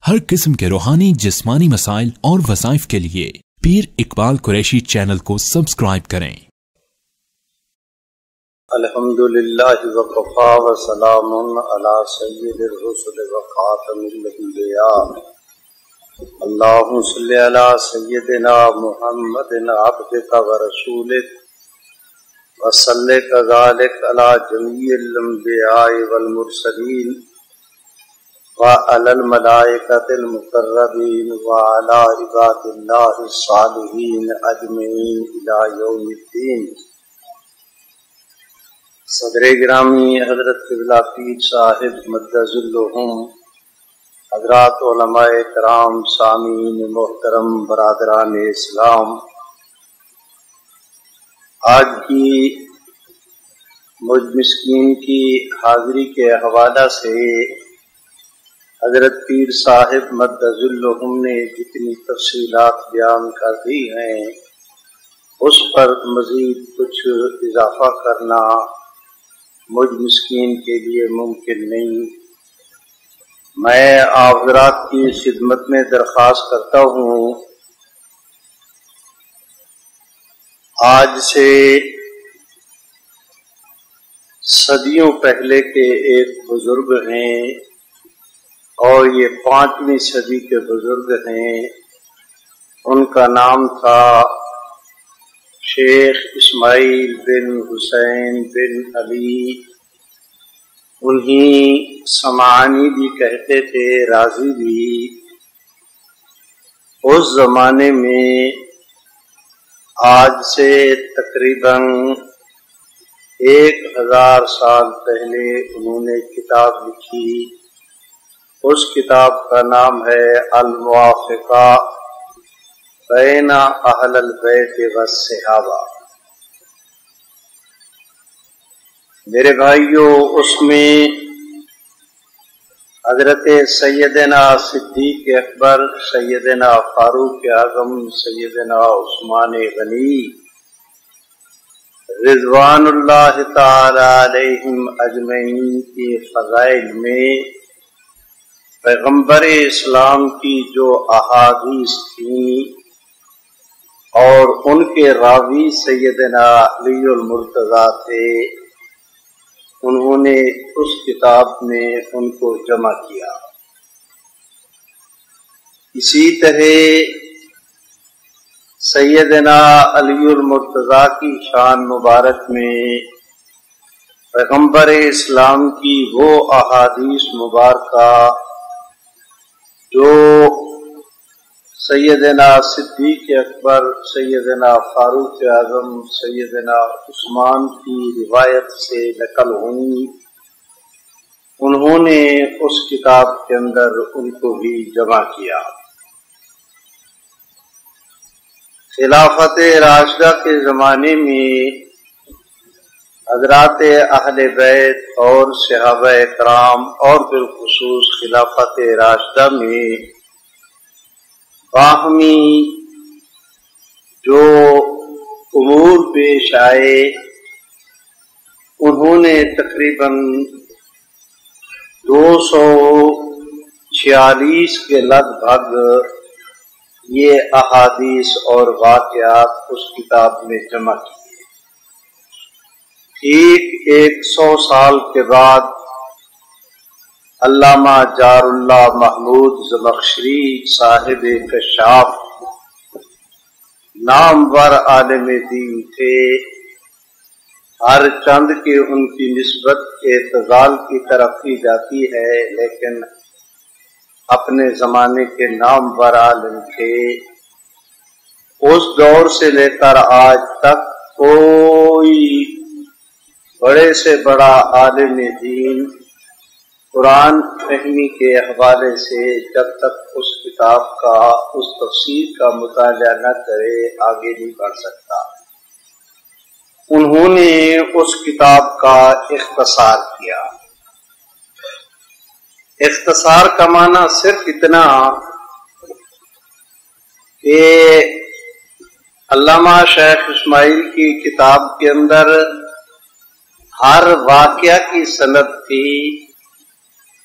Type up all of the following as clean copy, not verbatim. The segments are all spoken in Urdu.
ہر قسم کے روحانی جسمانی مسائل اور وظائف کے لیے پیر اقبال قریشی چینل کو سبسکرائب کریں۔ الحمدللہ وکفا وسلام علی سید الرسل وخاتم الانبیاء اللہم صلی علی سیدنا محمد عبدک ورسولک وصلی کذالک علی جمیع الانبیاء والمرسلین وعلى الملائکۃ المقربین وعلى عباد اللہ الصالحین اجمعین الی یوم الدین۔ صدر گرامی حضرت قبلہ پیر صاحب مدظ الہم، حضرات علماء کرام، سامعین محترم، برادران اسلام، آج کی مجھ مسکین کی حاضری کے حوالہ سے حضرت پیر صاحب مدظ الہم نے جتنی تفصیلات بیان کر دی ہیں اس پر مزید کچھ اضافہ کرنا مجھ مسکین کے لیے ممکن نہیں۔ میں آپ حضرات کی خدمت میں درخواست کرتا ہوں، آج سے صدیوں پہلے کے ایک بزرگ ہیں اور یہ 5ویں صدی کے بزرگ ہیں، ان کا نام تھا شیخ اسماعیل بن حسین بن علی، انہیں سمعانی بھی کہتے تھے، رازی بھی۔ اس زمانے میں آج سے تقریباً 1000 سال پہلے انہوں نے کتاب لکھی، اس کتاب کا نام ہے الموافقہ بین اہل البیت والصحابہ۔ میرے بھائیوں، اس میں حضرت سیدنا صدیق اکبر، سیدنا فاروق اعظم، سیدنا عثمان غنی رضوان اللہ تعالی علیہم اجمعین کی فضائل میں پیغمبر اسلام کی جو احادیث تھیں اور ان کے راوی سیدنا علی المرتضیٰ تھے، انہوں نے اس کتاب میں ان کو جمع کیا۔ اسی طرح سیدنا علی المرتضیٰ کی شان مبارک میں پیغمبر اسلام کی وہ احادیث مبارکہ جو سیدنا صدیق اکبر، سیدنا فاروق اعظم، سیدنا عثمان کی روایت سے نقل ہوئی، انہوں نے اس کتاب کے اندر ان کو بھی جمع کیا۔ خلافت راشدہ کے زمانے میں حضرات اہل بیت اور صحابہ کرام اور بالخصوص خلافت راشدہ میں باہمی جو امور پیش آئے، انہوں نے تقریباً 246 کے لگ بھگ یہ احادیث اور واقعات اس کتاب میں جمع کیے۔ ٹھیک 100 سال کے بعد علامہ جار اللہ محمود زمخشری صاحب کشاف نامور عالم دین تھے، ہر چند کے ان کی نسبت اعتزال کی طرف کی جاتی ہے، لیکن اپنے زمانے کے نامور عالم تھے۔ اس دور سے لے کر آج تک کوئی بڑے سے بڑا عالم دین قرآن فہمی کے حوالے سے جب تک اس کتاب کا، اس تفسیر کا مطالعہ نہ کرے آگے نہیں بڑھ سکتا۔ انہوں نے اس کتاب کا اختصار کیا۔ اختصار کا معنی صرف اتنا کہ علامہ شیخ اسماعیل کی کتاب کے اندر ہر واقعہ کی سند تھی،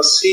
80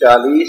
40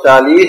40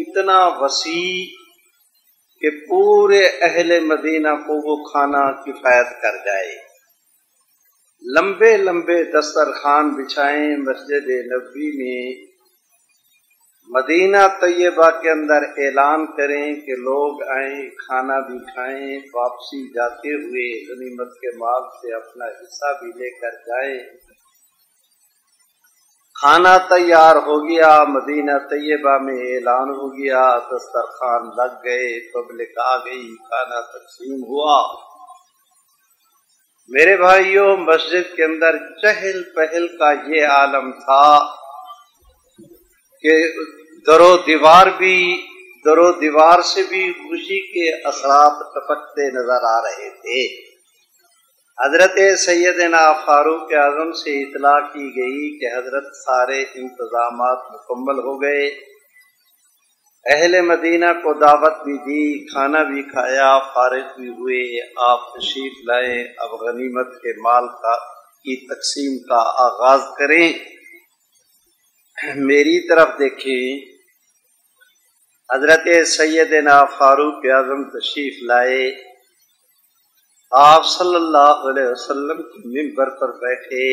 اتنا وسیع کہ پورے اہل مدینہ کو وہ کھانا کفایت کر جائے۔ لمبے لمبے دسترخوان بچھائیں مسجد نبوی میں، مدینہ طیبہ کے اندر اعلان کریں کہ لوگ آئیں، کھانا بھی کھائیں، واپسی جاتے ہوئے غنیمت کے مال سے اپنا حصہ بھی لے کر جائیں۔ کھانا تیار ہو گیا، مدینہ طیبہ میں اعلان ہو گیا، دسترخوان لگ گئے، پبلک آ گئی، کھانا تقسیم ہوا۔ میرے بھائیوں، مسجد کے اندر چہل پہل کا یہ عالم تھا کہ در و دیوار سے بھی خوشی کے اثرات ٹپکتے نظر آ رہے تھے۔ حضرت سیدنا فاروق اعظم سے اطلاع کی گئی کہ حضرت سارے انتظامات مکمل ہو گئے، اہل مدینہ کو دعوت بھی دی، کھانا بھی کھایا، فارغ بھی ہوئے، آپ تشریف لائیں، اب غنیمت کے مال کی تقسیم کا آغاز کریں۔ میری طرف دیکھیں، حضرت سیدنا فاروق اعظم تشریف لائے، آپ صلی اللہ علیہ وسلم کی منبر پر بیٹھے،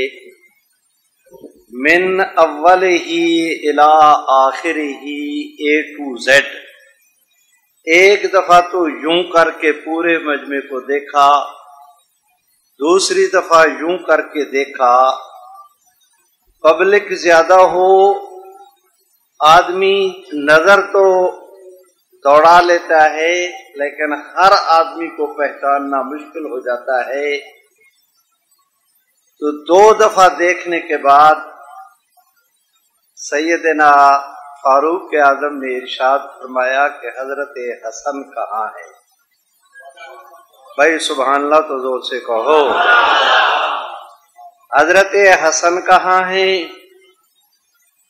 من اول ہی الی آخر ہی A to Z، ایک دفعہ تو یوں کر کے پورے مجمع کو دیکھا، دوسری دفعہ یوں کر کے دیکھا۔ پبلک زیادہ ہو، آدمی نظر تو دوڑا لیتا ہے، لیکن ہر آدمی کو پہچاننا مشکل ہو جاتا ہے۔ تو دو دفعہ دیکھنے کے بعد سیدنا فاروق اعظم نے ارشاد فرمایا کہ حضرت حسن کہاں ہے؟ بھائی سبحان اللہ تو زور سے کہو، حضرت حسن کہاں ہیں؟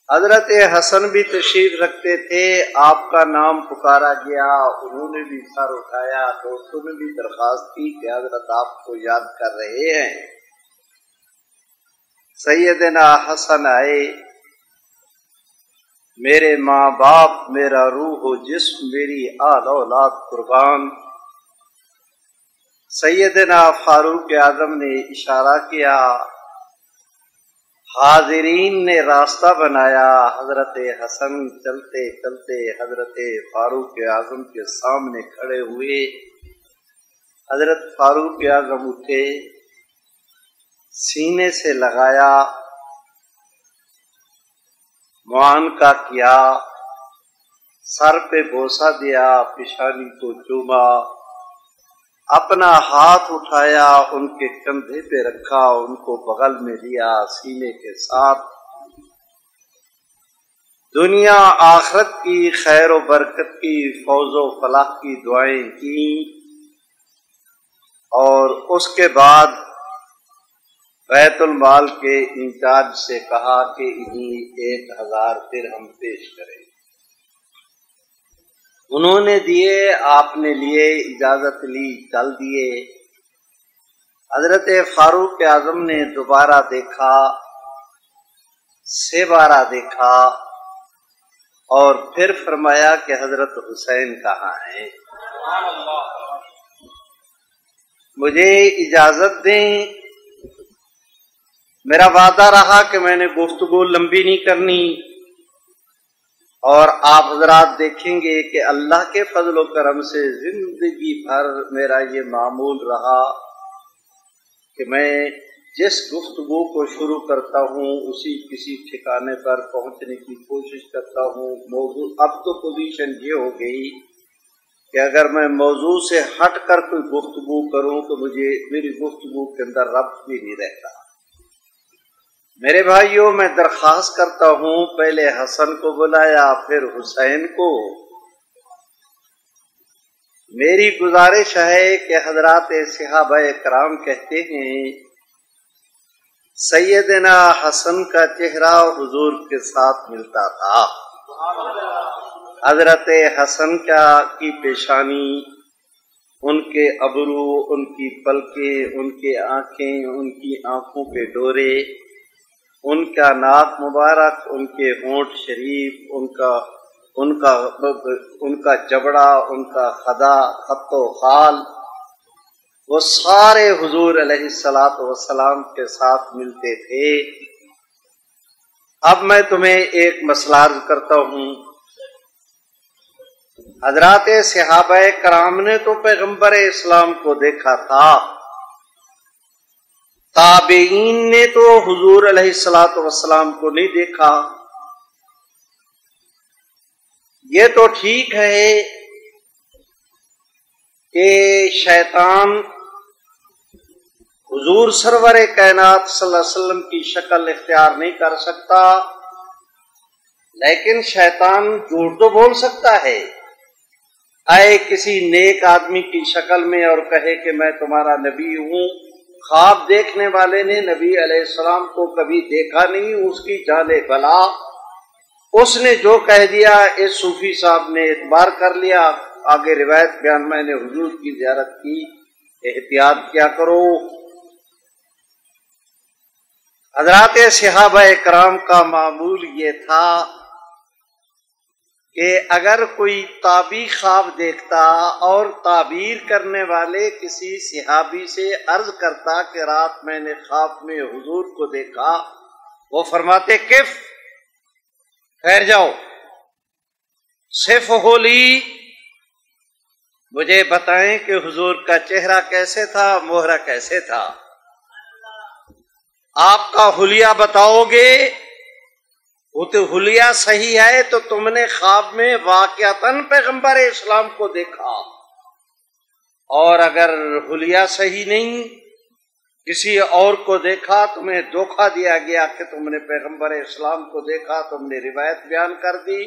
حضرت حسن بھی تشریف رکھتے تھے، آپ کا نام پکارا گیا، انہوں نے بھی سر اٹھایا، دوستوں نے بھی درخواست کی کہ حضرت آپ کو یاد کر رہے ہیں۔ سیدنا حسن آئے، میرے ماں باپ، میرا روح و جسم، میری آل اولاد قربان۔ سیدنا فاروق اعظم نے اشارہ کیا، حاضرین نے راستہ بنایا، حضرت حسن چلتے چلتے حضرت فاروق اعظم کے سامنے کھڑے ہوئے۔ حضرت فاروق اعظم اٹھے، سینے سے لگایا، معانقہ کیا، سر پہ بوسہ دیا، پیشانی کو چوما، اپنا ہاتھ اٹھایا، ان کے کندھے پہ رکھا، ان کو بغل میں لیا، سینے کے ساتھ دنیا آخرت کی خیر و برکت کی، فوز و فلاح کی دعائیں کی، اور اس کے بعد بیت المال کے انچارج سے کہا کہ انہیں 1000 درہم پیش کریں۔ انہوں نے دیے، آپ نے لیے، اجازت لی، چل دیے۔ حضرت فاروق اعظم نے دوبارہ دیکھا، 6 بارہ دیکھا، اور پھر فرمایا کہ حضرت حسین کہاں ہیں؟ مجھے اجازت دیں، میرا وعدہ رہا کہ میں نے گفتگو لمبی نہیں کرنی، اور آپ حضرات دیکھیں گے کہ اللہ کے فضل و کرم سے زندگی بھر میرا یہ معمول رہا کہ میں جس گفتگو کو شروع کرتا ہوں اسی کسی ٹھکانے پر پہنچنے کی کوشش کرتا ہوں۔ موضوع اب تو پوزیشن یہ ہو گئی کہ اگر میں موضوع سے ہٹ کر کوئی گفتگو کروں تو میری گفتگو کے اندر ربط بھی نہیں رہتا۔ میرے بھائیوں، میں درخواست کرتا ہوں، پہلے حسن کو بلایا، پھر حسین کو۔ میری گزارش ہے کہ حضرات صحابہ کرام کہتے ہیں سیدنا حسن کا چہرہ حضور کے ساتھ ملتا تھا۔ حضرت حسن کی پیشانی، ان کے ابرو، ان کی پلکیں، ان کے آنکھیں، ان کی آنکھوں پہ ڈورے، ان کا ناک مبارک، ان کے ہونٹ شریف، ان کا ان کا جبڑا، ان کا خدا، خط و خال، وہ سارے حضور علیہ الصلاۃ والسلام کے ساتھ ملتے تھے۔ اب میں تمہیں ایک مسئلہ عرض کرتا ہوں۔ حضرات صحابہ کرام نے تو پیغمبر اسلام کو دیکھا تھا، تابعین نے تو حضور علیہ الصلاۃ والسلام کو نہیں دیکھا۔ یہ تو ٹھیک ہے کہ شیطان حضور سرور کائنات صلی اللہ علیہ وسلم کی شکل اختیار نہیں کر سکتا، لیکن شیطان جھوٹ تو بول سکتا ہے، آئے کسی نیک آدمی کی شکل میں اور کہے کہ میں تمہارا نبی ہوں۔ خواب دیکھنے والے نے نبی علیہ السلام کو کبھی دیکھا نہیں، اس کی جانے بلا، اس نے جو کہہ دیا اس صوفی صاحب نے اعتبار کر لیا۔ آگے روایت بیان، میں نے حضور کی زیارت کی، احتیاط کیا کرو۔ حضرات صحابہ کرام کا معمول یہ تھا کہ اگر کوئی تابعی خواب دیکھتا اور تعبیر کرنے والے کسی صحابی سے عرض کرتا کہ رات میں نے خواب میں حضور کو دیکھا، وہ فرماتے کف، ٹھہر جاؤ، صف ہولی، مجھے بتائیں کہ حضور کا چہرہ کیسے تھا، مہرہ کیسے تھا، آپ کا حلیہ بتاؤ گے؟ وہ تو حلیہ صحیح ہے تو تم نے خواب میں واقعتاً پیغمبر اسلام کو دیکھا، اور اگر حلیہ صحیح نہیں، کسی اور کو دیکھا، تمہیں دھوکہ دیا گیا کہ تم نے پیغمبر اسلام کو دیکھا، تم نے روایت بیان کر دی۔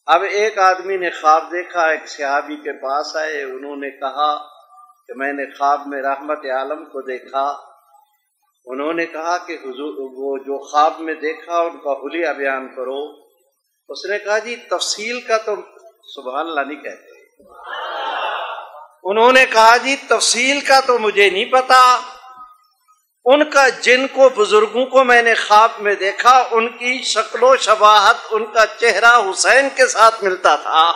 اب ایک آدمی نے خواب دیکھا، ایک صحابی کے پاس آئے، انہوں نے کہا کہ میں نے خواب میں رحمت عالم کو دیکھا۔ انہوں نے کہا کہ حضور وہ جو خواب میں دیکھا ان کا حلیہ بیان کرو۔ اس نے کہا جی تفصیل کا تو سبحان اللہ نہیں کہتے۔ انہوں نے کہا جی تفصیل کا تو مجھے نہیں پتا، ان کا جن کو بزرگوں کو میں نے خواب میں دیکھا ان کی شکل و شباہت، ان کا چہرہ حسین کے ساتھ ملتا تھا۔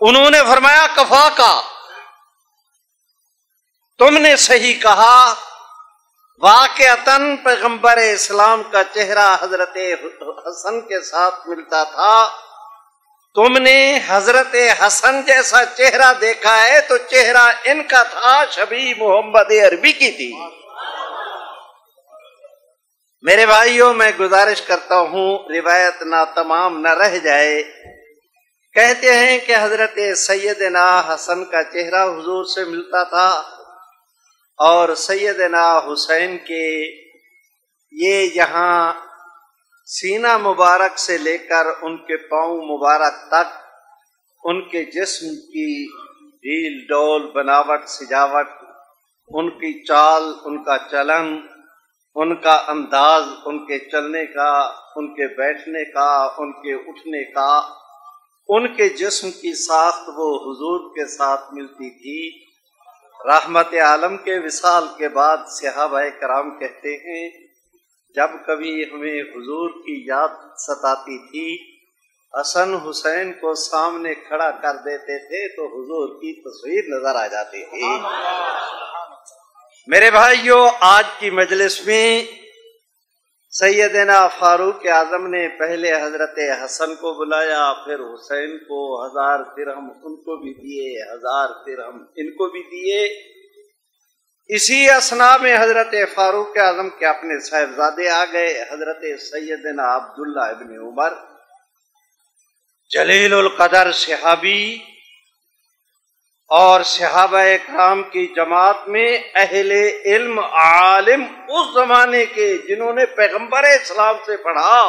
انہوں نے فرمایا کفا کا، تم نے صحیح کہا، واقعتاً پیغمبر اسلام کا چہرہ حضرت حسن کے ساتھ ملتا تھا۔ تم نے حضرت حسن جیسا چہرہ دیکھا ہے تو چہرہ ان کا تھا، شبیہ محمد عربی کی تھی۔ میرے بھائیوں، میں گزارش کرتا ہوں روایت نہ تمام نہ رہ جائے۔ کہتے ہیں کہ حضرت سیدنا حسن کا چہرہ حضور سے ملتا تھا، اور سیدنا حسین کے یہ یہاں سینہ مبارک سے لے کر ان کے پاؤں مبارک تک ان کے جسم کی ڈھیل ڈول، بناوٹ، سجاوٹ، ان کی چال، ان کا چلن، ان کا انداز، ان کے چلنے کا، ان کے بیٹھنے کا، ان کے اٹھنے کا، ان کے جسم کی ساخت وہ حضور کے ساتھ ملتی تھی۔ رحمت عالم کے وصال کے بعد صحابہ کرام کہتے ہیں جب کبھی ہمیں حضور کی یاد ستاتی تھی، حسن حسین کو سامنے کھڑا کر دیتے تھے تو حضور کی تصویر نظر آ جاتی تھی۔ میرے بھائیوں، آج کی مجلس میں سیدنا فاروق اعظم نے پہلے حضرت حسن کو بلایا، پھر حسین کو، 1000 درہم ان کو بھی دیے، 1000 درہم ان کو بھی دیے۔ اسی اثناء میں حضرت فاروق اعظم کے اپنے صاحبزادے آ گئے، حضرت سیدنا عبداللہ ابن عمر، جلیل القدر صحابی، اور صحابہ کرام کی جماعت میں اہل علم عالم اس زمانے کے جنہوں نے پیغمبر اسلام سے پڑھا،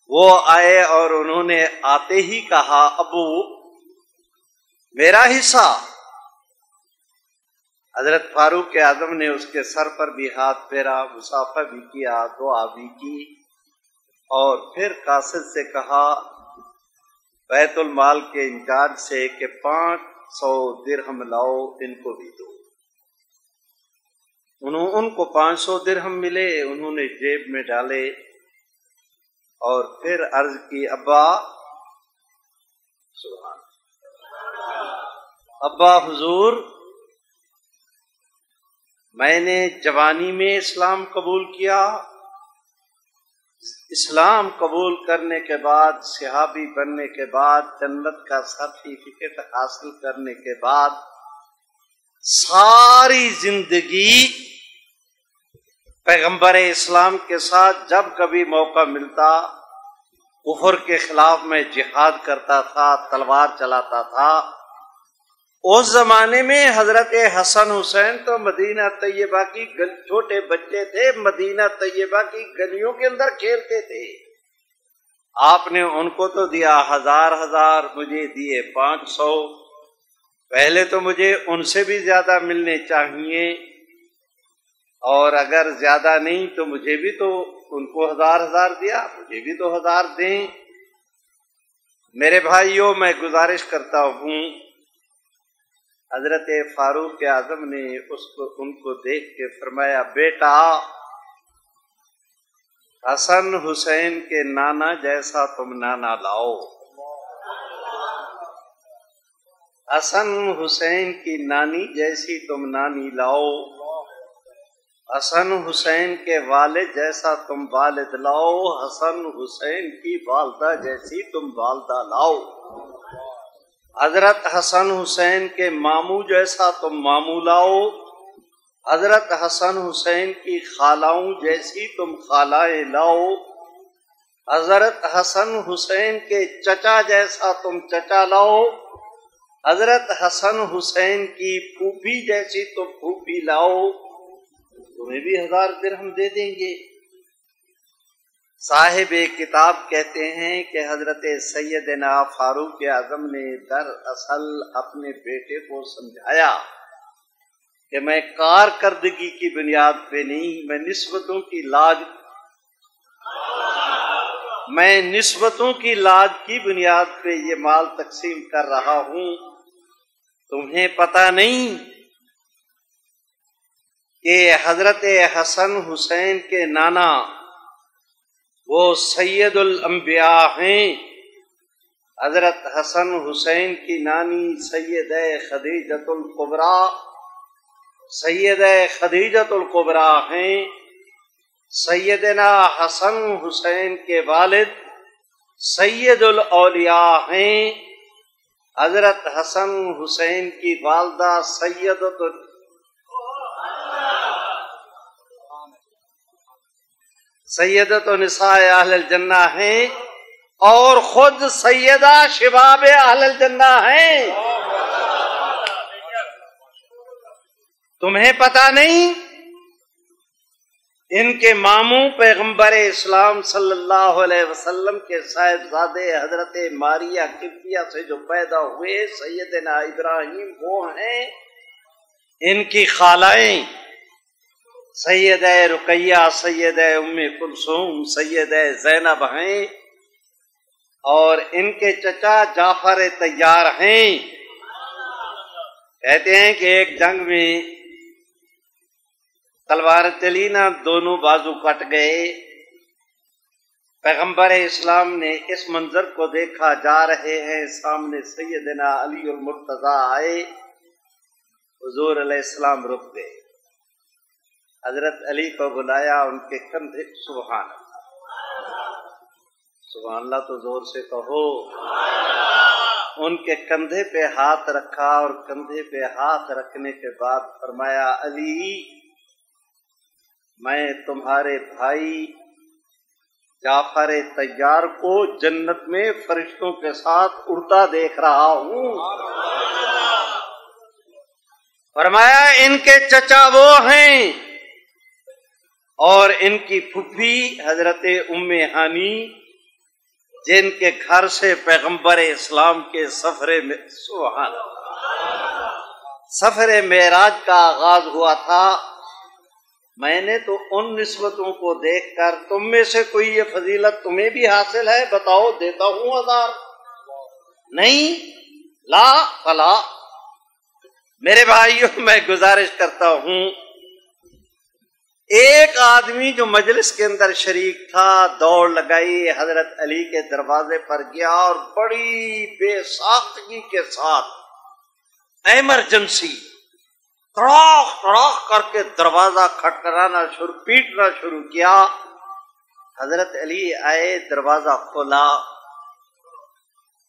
وہ آئے اور انہوں نے آتے ہی کہا ابو میرا حصہ۔ حضرت فاروق اعظم نے اس کے سر پر بھی ہاتھ پھیرا، مصافحہ بھی کیا، دعا بھی کی، اور پھر قاصد سے کہا بیت المال کے انچارج سے کہ 500 درہم لاؤ، ان کو بھی دو۔ ان کو 500 درہم ملے، انہوں نے جیب میں ڈالے اور پھر عرض کی ابا سبحان ابا حضور میں نے جوانی میں اسلام قبول کیا، اسلام قبول کرنے کے بعد صحابی بننے کے بعد جنت کا سرٹیفکیٹ حاصل کرنے کے بعد ساری زندگی پیغمبر اسلام کے ساتھ جب کبھی موقع ملتا کفر کے خلاف میں جہاد کرتا تھا، تلوار چلاتا تھا۔ اس زمانے میں حضرت حسن حسین تو مدینہ طیبہ کی چھوٹے بچے تھے، مدینہ طیبہ کی گلیوں کے اندر کھیلتے تھے۔ آپ نے ان کو تو دیا ہزار، مجھے دیے 500۔ پہلے تو مجھے ان سے بھی زیادہ ملنے چاہیے، اور اگر زیادہ نہیں تو مجھے بھی تو ان کو 1000 دیا، مجھے بھی تو 1000 دیں۔ میرے بھائیوں میں گزارش کرتا ہوں، حضرت فاروق اعظم نے ان کو دیکھ کے فرمایا، بیٹا حسن حسین کے نانا جیسا تم نانا لاؤ، حسن حسین کی نانی جیسی تم نانی لاؤ، حسن حسین کے والد جیسا تم والد لاؤ، حسن حسین کی والدہ جیسی تم والدہ لاؤ، حضرت حسن حسین کے ماموں جیسا تم ماموں لاؤ، حضرت حسن حسین کی خالاؤں جیسی تم خالائیں لاؤ، حضرت حسن حسین کے چچا جیسا تم چچا لاؤ، حضرت حسن حسین کی پھوپھی جیسی تم پھوپھی لاؤ، تمہیں بھی 1000 درہم دے دیں گے۔ صاحب کتاب کہتے ہیں کہ حضرت سیدنا فاروق اعظم نے دراصل اپنے بیٹے کو سمجھایا کہ میں کارکردگی کی بنیاد پہ نہیں، میں نسبتوں کی لاج کی بنیاد پہ یہ مال تقسیم کر رہا ہوں۔ تمہیں پتہ نہیں کہ حضرت حسن حسین کے نانا وہ سید الانبیاء ہیں۔ حضرت حسن حسین کی نانی سیدہ خدیجۃ الکبریٰ، سیدہ خدیجۃ الکبریٰ ہیں۔ سیدنا حسن حسین کے والد سید الاولیاء ہیں۔ حضرت حسن حسین کی والدہ سیدۃ نساء اہل الجنہ ہیں، اور خود سیدہ شباب اہل الجنہ ہیں۔ تمہیں پتہ نہیں ان کے ماموں پیغمبر اسلام صلی اللہ علیہ وسلم کے صاحبزادے حضرت ماریہ قبطیہ سے جو پیدا ہوئے سیدنا ابراہیم وہ ہیں، ان کی خالائیں سیدہ رقیہ، سیدہ ام کلثوم، سیدہ زینب ہیں، اور ان کے چچا جعفر طیار ہیں۔ کہتے ہیں کہ ایک جنگ میں تلوار چلی نا، دونوں بازو کٹ گئے۔ پیغمبر اسلام نے اس منظر کو دیکھا، جا رہے ہیں، سامنے سیدنا علی المرتضیٰ آئے، حضور علیہ السلام رک گئے، حضرت علی کو بلایا، ان کے کندھے سبحان اللہ، سبحان اللہ تو زور سے کہو، ان کے کندھے پہ ہاتھ رکھا، اور کندھے پہ ہاتھ رکھنے کے بعد فرمایا، علی میں تمہارے بھائی جعفر طیار کو جنت میں فرشتوں کے ساتھ اڑتا دیکھ رہا ہوں۔ فرمایا ان کے چچا وہ ہیں، اور ان کی پھپھی حضرت ام ہانی، جن کے گھر سے پیغمبر اسلام کے سفر معراج کا آغاز ہوا تھا۔ میں نے تو ان نسبتوں کو دیکھ کر، تم میں سے کوئی یہ فضیلت تمہیں بھی حاصل ہے؟ بتاؤ، دیتا ہوں 1000۔ نہیں، لا فلا۔ میرے بھائیوں میں گزارش کرتا ہوں، ایک آدمی جو مجلس کے اندر شریک تھا دوڑ لگائی، حضرت علی کے دروازے پر گیا اور بڑی بے ساختگی کے ساتھ ایمرجنسی تڑاخ تڑاخ کر کے دروازہ کھٹکھٹانا پیٹنا شروع کیا۔ حضرت علی آئے، دروازہ کھولا،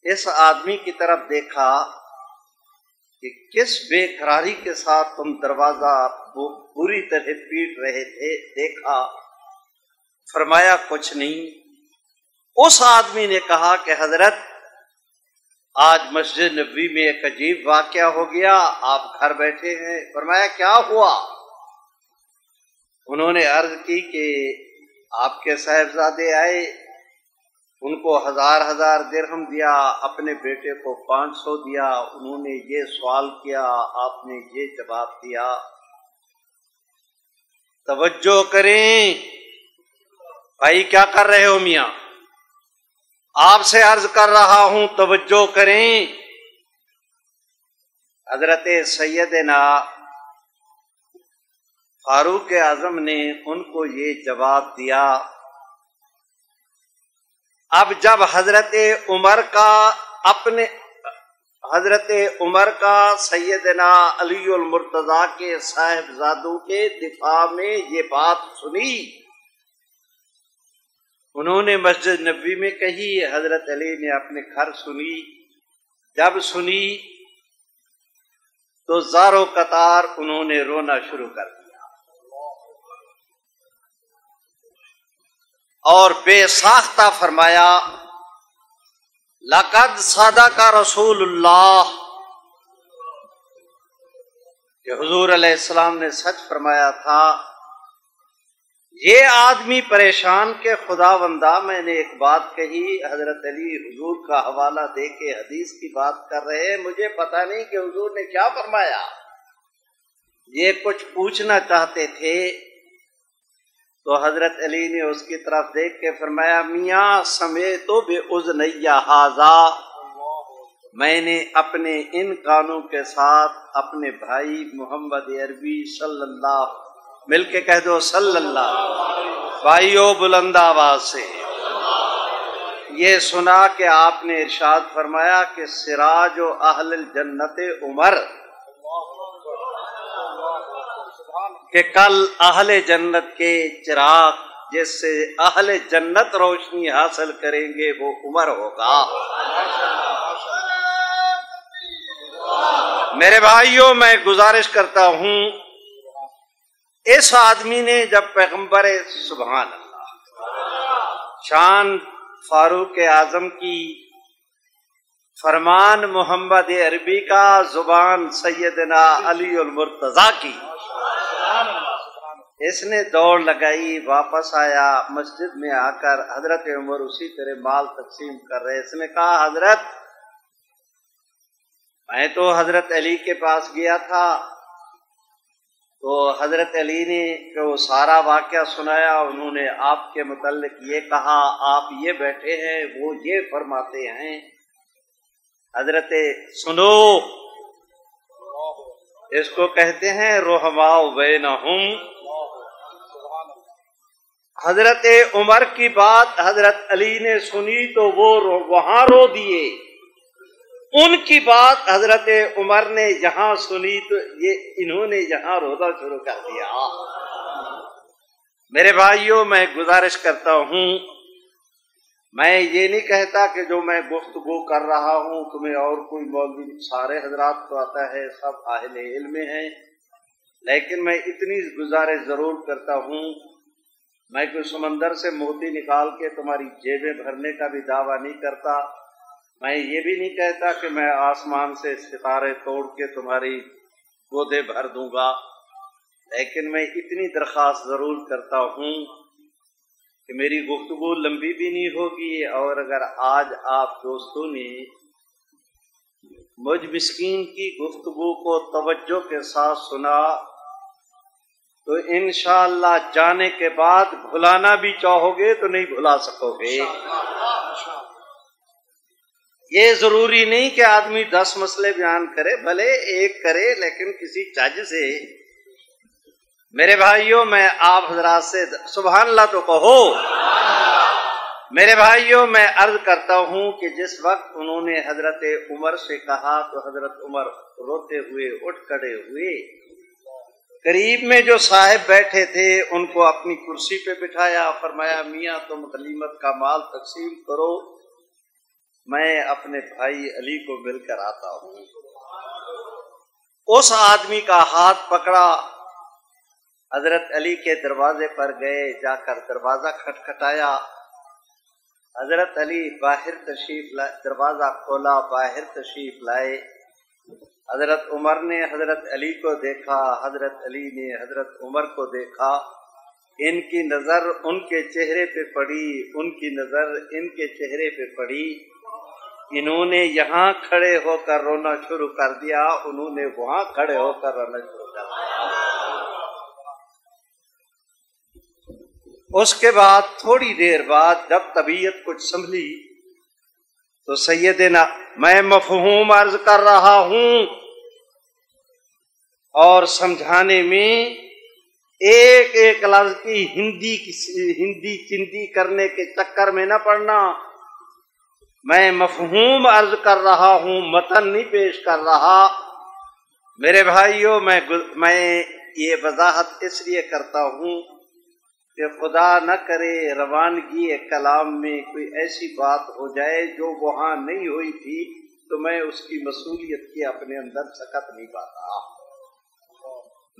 اس آدمی کی طرف دیکھا کہ کس بے قراری کے ساتھ تم دروازہ بری طرح پیٹ رہے تھے، دیکھا، فرمایا کچھ نہیں۔ اس آدمی نے کہا کہ حضرت آج مسجد نبوی میں ایک عجیب واقعہ ہو گیا، آپ گھر بیٹھے ہیں۔ فرمایا کیا ہوا؟ انہوں نے عرض کی کہ آپ کے صاحبزادے آئے، ان کو 1000 درہم دیا، اپنے بیٹے کو 500 دیا، انہوں نے یہ سوال کیا، آپ نے یہ جواب دیا۔ توجہ کریں بھائی، کیا کر رہے ہو میاں؟ آپ سے عرض کر رہا ہوں، توجہ کریں۔ حضرت سیدنا فاروق اعظم نے ان کو یہ جواب دیا۔ اب جب حضرت عمر کا سیدنا علی المرتضیٰ کے صاحبزادوں کے دفاع میں یہ بات سنی، انہوں نے مسجد نبوی میں کہی، حضرت علی نے اپنے گھر سنی۔ جب سنی تو زارو قطار انہوں نے رونا شروع کر دیا اور بے ساختہ فرمایا، لقد صدق رسول اللہ، کہ حضور علیہ السلام نے سچ فرمایا تھا۔ یہ آدمی پریشان کہ خداوندا میں نے ایک بات کہی، حضرت علی حضور کا حوالہ دے کے حدیث کی بات کر رہے ہیں، مجھے پتہ نہیں کہ حضور نے کیا فرمایا۔ یہ کچھ پوچھنا چاہتے تھے تو حضرت علی نے اس کی طرف دیکھ کے فرمایا، میاں سمیتو بِأُذْنَیَّ ہَذَا، میں نے اپنے ان کانوں کے ساتھ اپنے بھائی محمد عربی صلی اللہ، مل کے کہہ دو صلی اللہ، بھائیو بلند آواز سے، یہ سنا کہ آپ نے ارشاد فرمایا کہ سراج و اہل الجنت عمر، کہ کل اہل جنت کے چراغ جس سے اہل جنت روشنی حاصل کریں گے وہ عمر ہوگا۔ میرے بھائیوں، میں گزارش کرتا ہوں، اس آدمی نے جب پیغمبر سبحان اللہ شان فاروق اعظم کی، فرمان محمد عربی کا، زبان سیدنا علی المرتضیٰ کی، اس نے دوڑ لگائی، واپس آیا، مسجد میں آ کر حضرت عمر اسی طرح مال تقسیم کر رہے۔ اس نے کہا، حضرت میں تو حضرت علی کے پاس گیا تھا، تو حضرت علی نے وہ سارا واقعہ سنایا، انہوں نے آپ کے متعلق یہ کہا، آپ یہ بیٹھے ہیں، وہ یہ فرماتے ہیں۔ حضرت سنو، اس کو کہتے ہیں رحماء بینہم۔ حضرت عمر کی بات حضرت علی نے سنی تو وہ وہاں رو دیے، ان کی بات حضرت عمر نے یہاں سنی تو انہوں نے یہاں رونا شروع کر دیا۔ میرے بھائیوں، میں گزارش کرتا ہوں، میں یہ نہیں کہتا کہ جو میں گفتگو کر رہا ہوں تمہیں اور کوئی مولوی، سارے حضرات کو آتا ہے، سب اہل علم ہیں، لیکن میں اتنی گزارش ضرور کرتا ہوں، میں کوئی سمندر سے موتی نکال کے تمہاری جیبیں بھرنے کا بھی دعویٰ نہیں کرتا، میں یہ بھی نہیں کہتا کہ میں آسمان سے ستارے توڑ کے تمہاری گودے بھر دوں گا، لیکن میں اتنی درخواست ضرور کرتا ہوں کہ میری گفتگو لمبی بھی نہیں ہوگی، اور اگر آج آپ دوستوں نے مجھ مسکین کی گفتگو کو توجہ کے ساتھ سنا تو انشاءاللہ جانے کے بعد بھلانا بھی چاہو گے تو نہیں بھلا سکو گے۔ یہ ضروری نہیں کہ آدمی 10 مسئلے بیان کرے، بھلے ایک کرے لیکن کسی چج سے۔ میرے بھائیوں، میں آپ حضرات سے سبحان اللہ تو کہو۔ میرے بھائیوں، میں عرض کرتا ہوں کہ جس وقت انہوں نے حضرت عمر سے کہا تو حضرت عمر روتے ہوئے اٹھ کھڑے ہوئے، قریب میں جو صاحب بیٹھے تھے ان کو اپنی کرسی پہ بٹھایا، فرمایا میاں تم غنیمت کا مال تقسیم کرو، میں اپنے بھائی علی کو مل کر آتا ہوں۔ اس آدمی کا ہاتھ پکڑا، حضرت علی کے دروازے پر گئے، جا کر دروازہ کھٹکھٹایا، حضرت علی باہر تشریف لائے، دروازہ کھولا، باہر تشریف لائے۔ حضرت عمر نے حضرت علی کو دیکھا، حضرت علی نے حضرت عمر کو دیکھا، ان کی نظر ان کے چہرے پہ پڑی، ان کی نظر ان کے چہرے پہ پڑی، انہوں نے یہاں کھڑے ہو کر رونا شروع کر دیا، انہوں نے وہاں کھڑے ہو کر رونا شروع کر دیا۔ اس کے بعد تھوڑی دیر بعد جب طبیعت کچھ سنبھلی تو سیدنا، میں مفہوم عرض کر رہا ہوں اور سمجھانے میں ایک ایک لفظ کی ہندی چندی کرنے کے چکر میں نہ پڑنا، میں مفہوم عرض کر رہا ہوں، متن نہیں پیش کر رہا۔ میرے بھائیوں، میں یہ وضاحت اس لیے کرتا ہوں کہ خدا نہ کرے روانگی کلام میں کوئی ایسی بات ہو جائے جو وہاں نہیں ہوئی تھی تو میں اس کی مسئولیت کی اپنے اندر سکت نہیں پاتا۔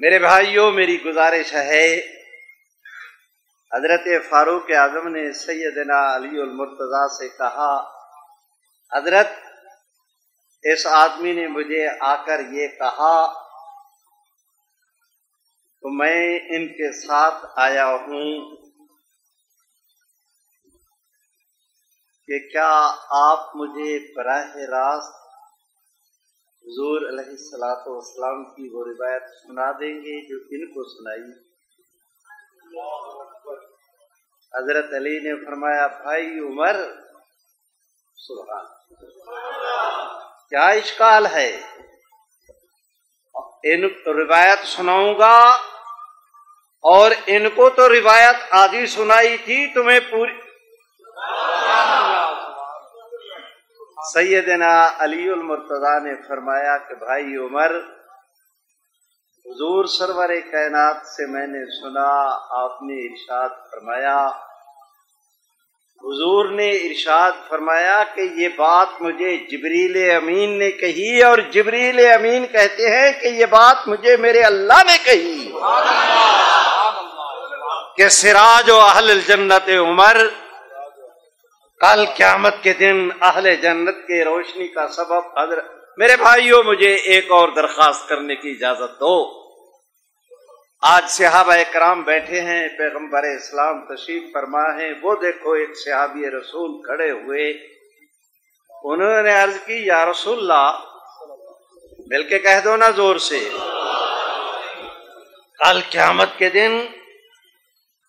میرے بھائیوں، میری گزارش ہے، حضرت فاروق اعظم نے سیدنا علی المرتضیٰ سے کہا، حضرت اس آدمی نے مجھے آ کر یہ کہا تو میں ان کے ساتھ آیا ہوں کہ کیا آپ مجھے براہ راست حضور علیہ الصلوۃ والسلام کی وہ روایت سنا دیں گے جو ان کو سنائی؟ حضرت علی نے فرمایا، بھائی عمر، سبحان کیا اشکال ہے، ان روایت سناؤں گا، اور ان کو تو روایت آدھی سنائی تھی، تمہیں پوری۔ سیدنا علی المرتضیٰ نے فرمایا کہ بھائی عمر، حضور سرور کائنات سے میں نے سنا، آپ نے ارشاد فرمایا، حضور نے ارشاد فرمایا کہ یہ بات مجھے جبریل امین نے کہی، اور جبریل امین کہتے ہیں کہ یہ بات مجھے میرے اللہ نے کہی کہ سراج و اہل الجنت عمر، کل قیامت کے دن اہل جنت کے روشنی کا سبب حضرت۔ میرے بھائیوں، مجھے ایک اور درخواست کرنے کی اجازت دو۔ آج صحابہ کرام بیٹھے ہیں، پیغمبر اسلام تشریف فرما ہیں، وہ دیکھو ایک صحابی رسول کھڑے ہوئے، انہوں نے عرض کی، یا رسول اللہ، مل کے کہہ دو نا زور سے، کل قیامت کے دن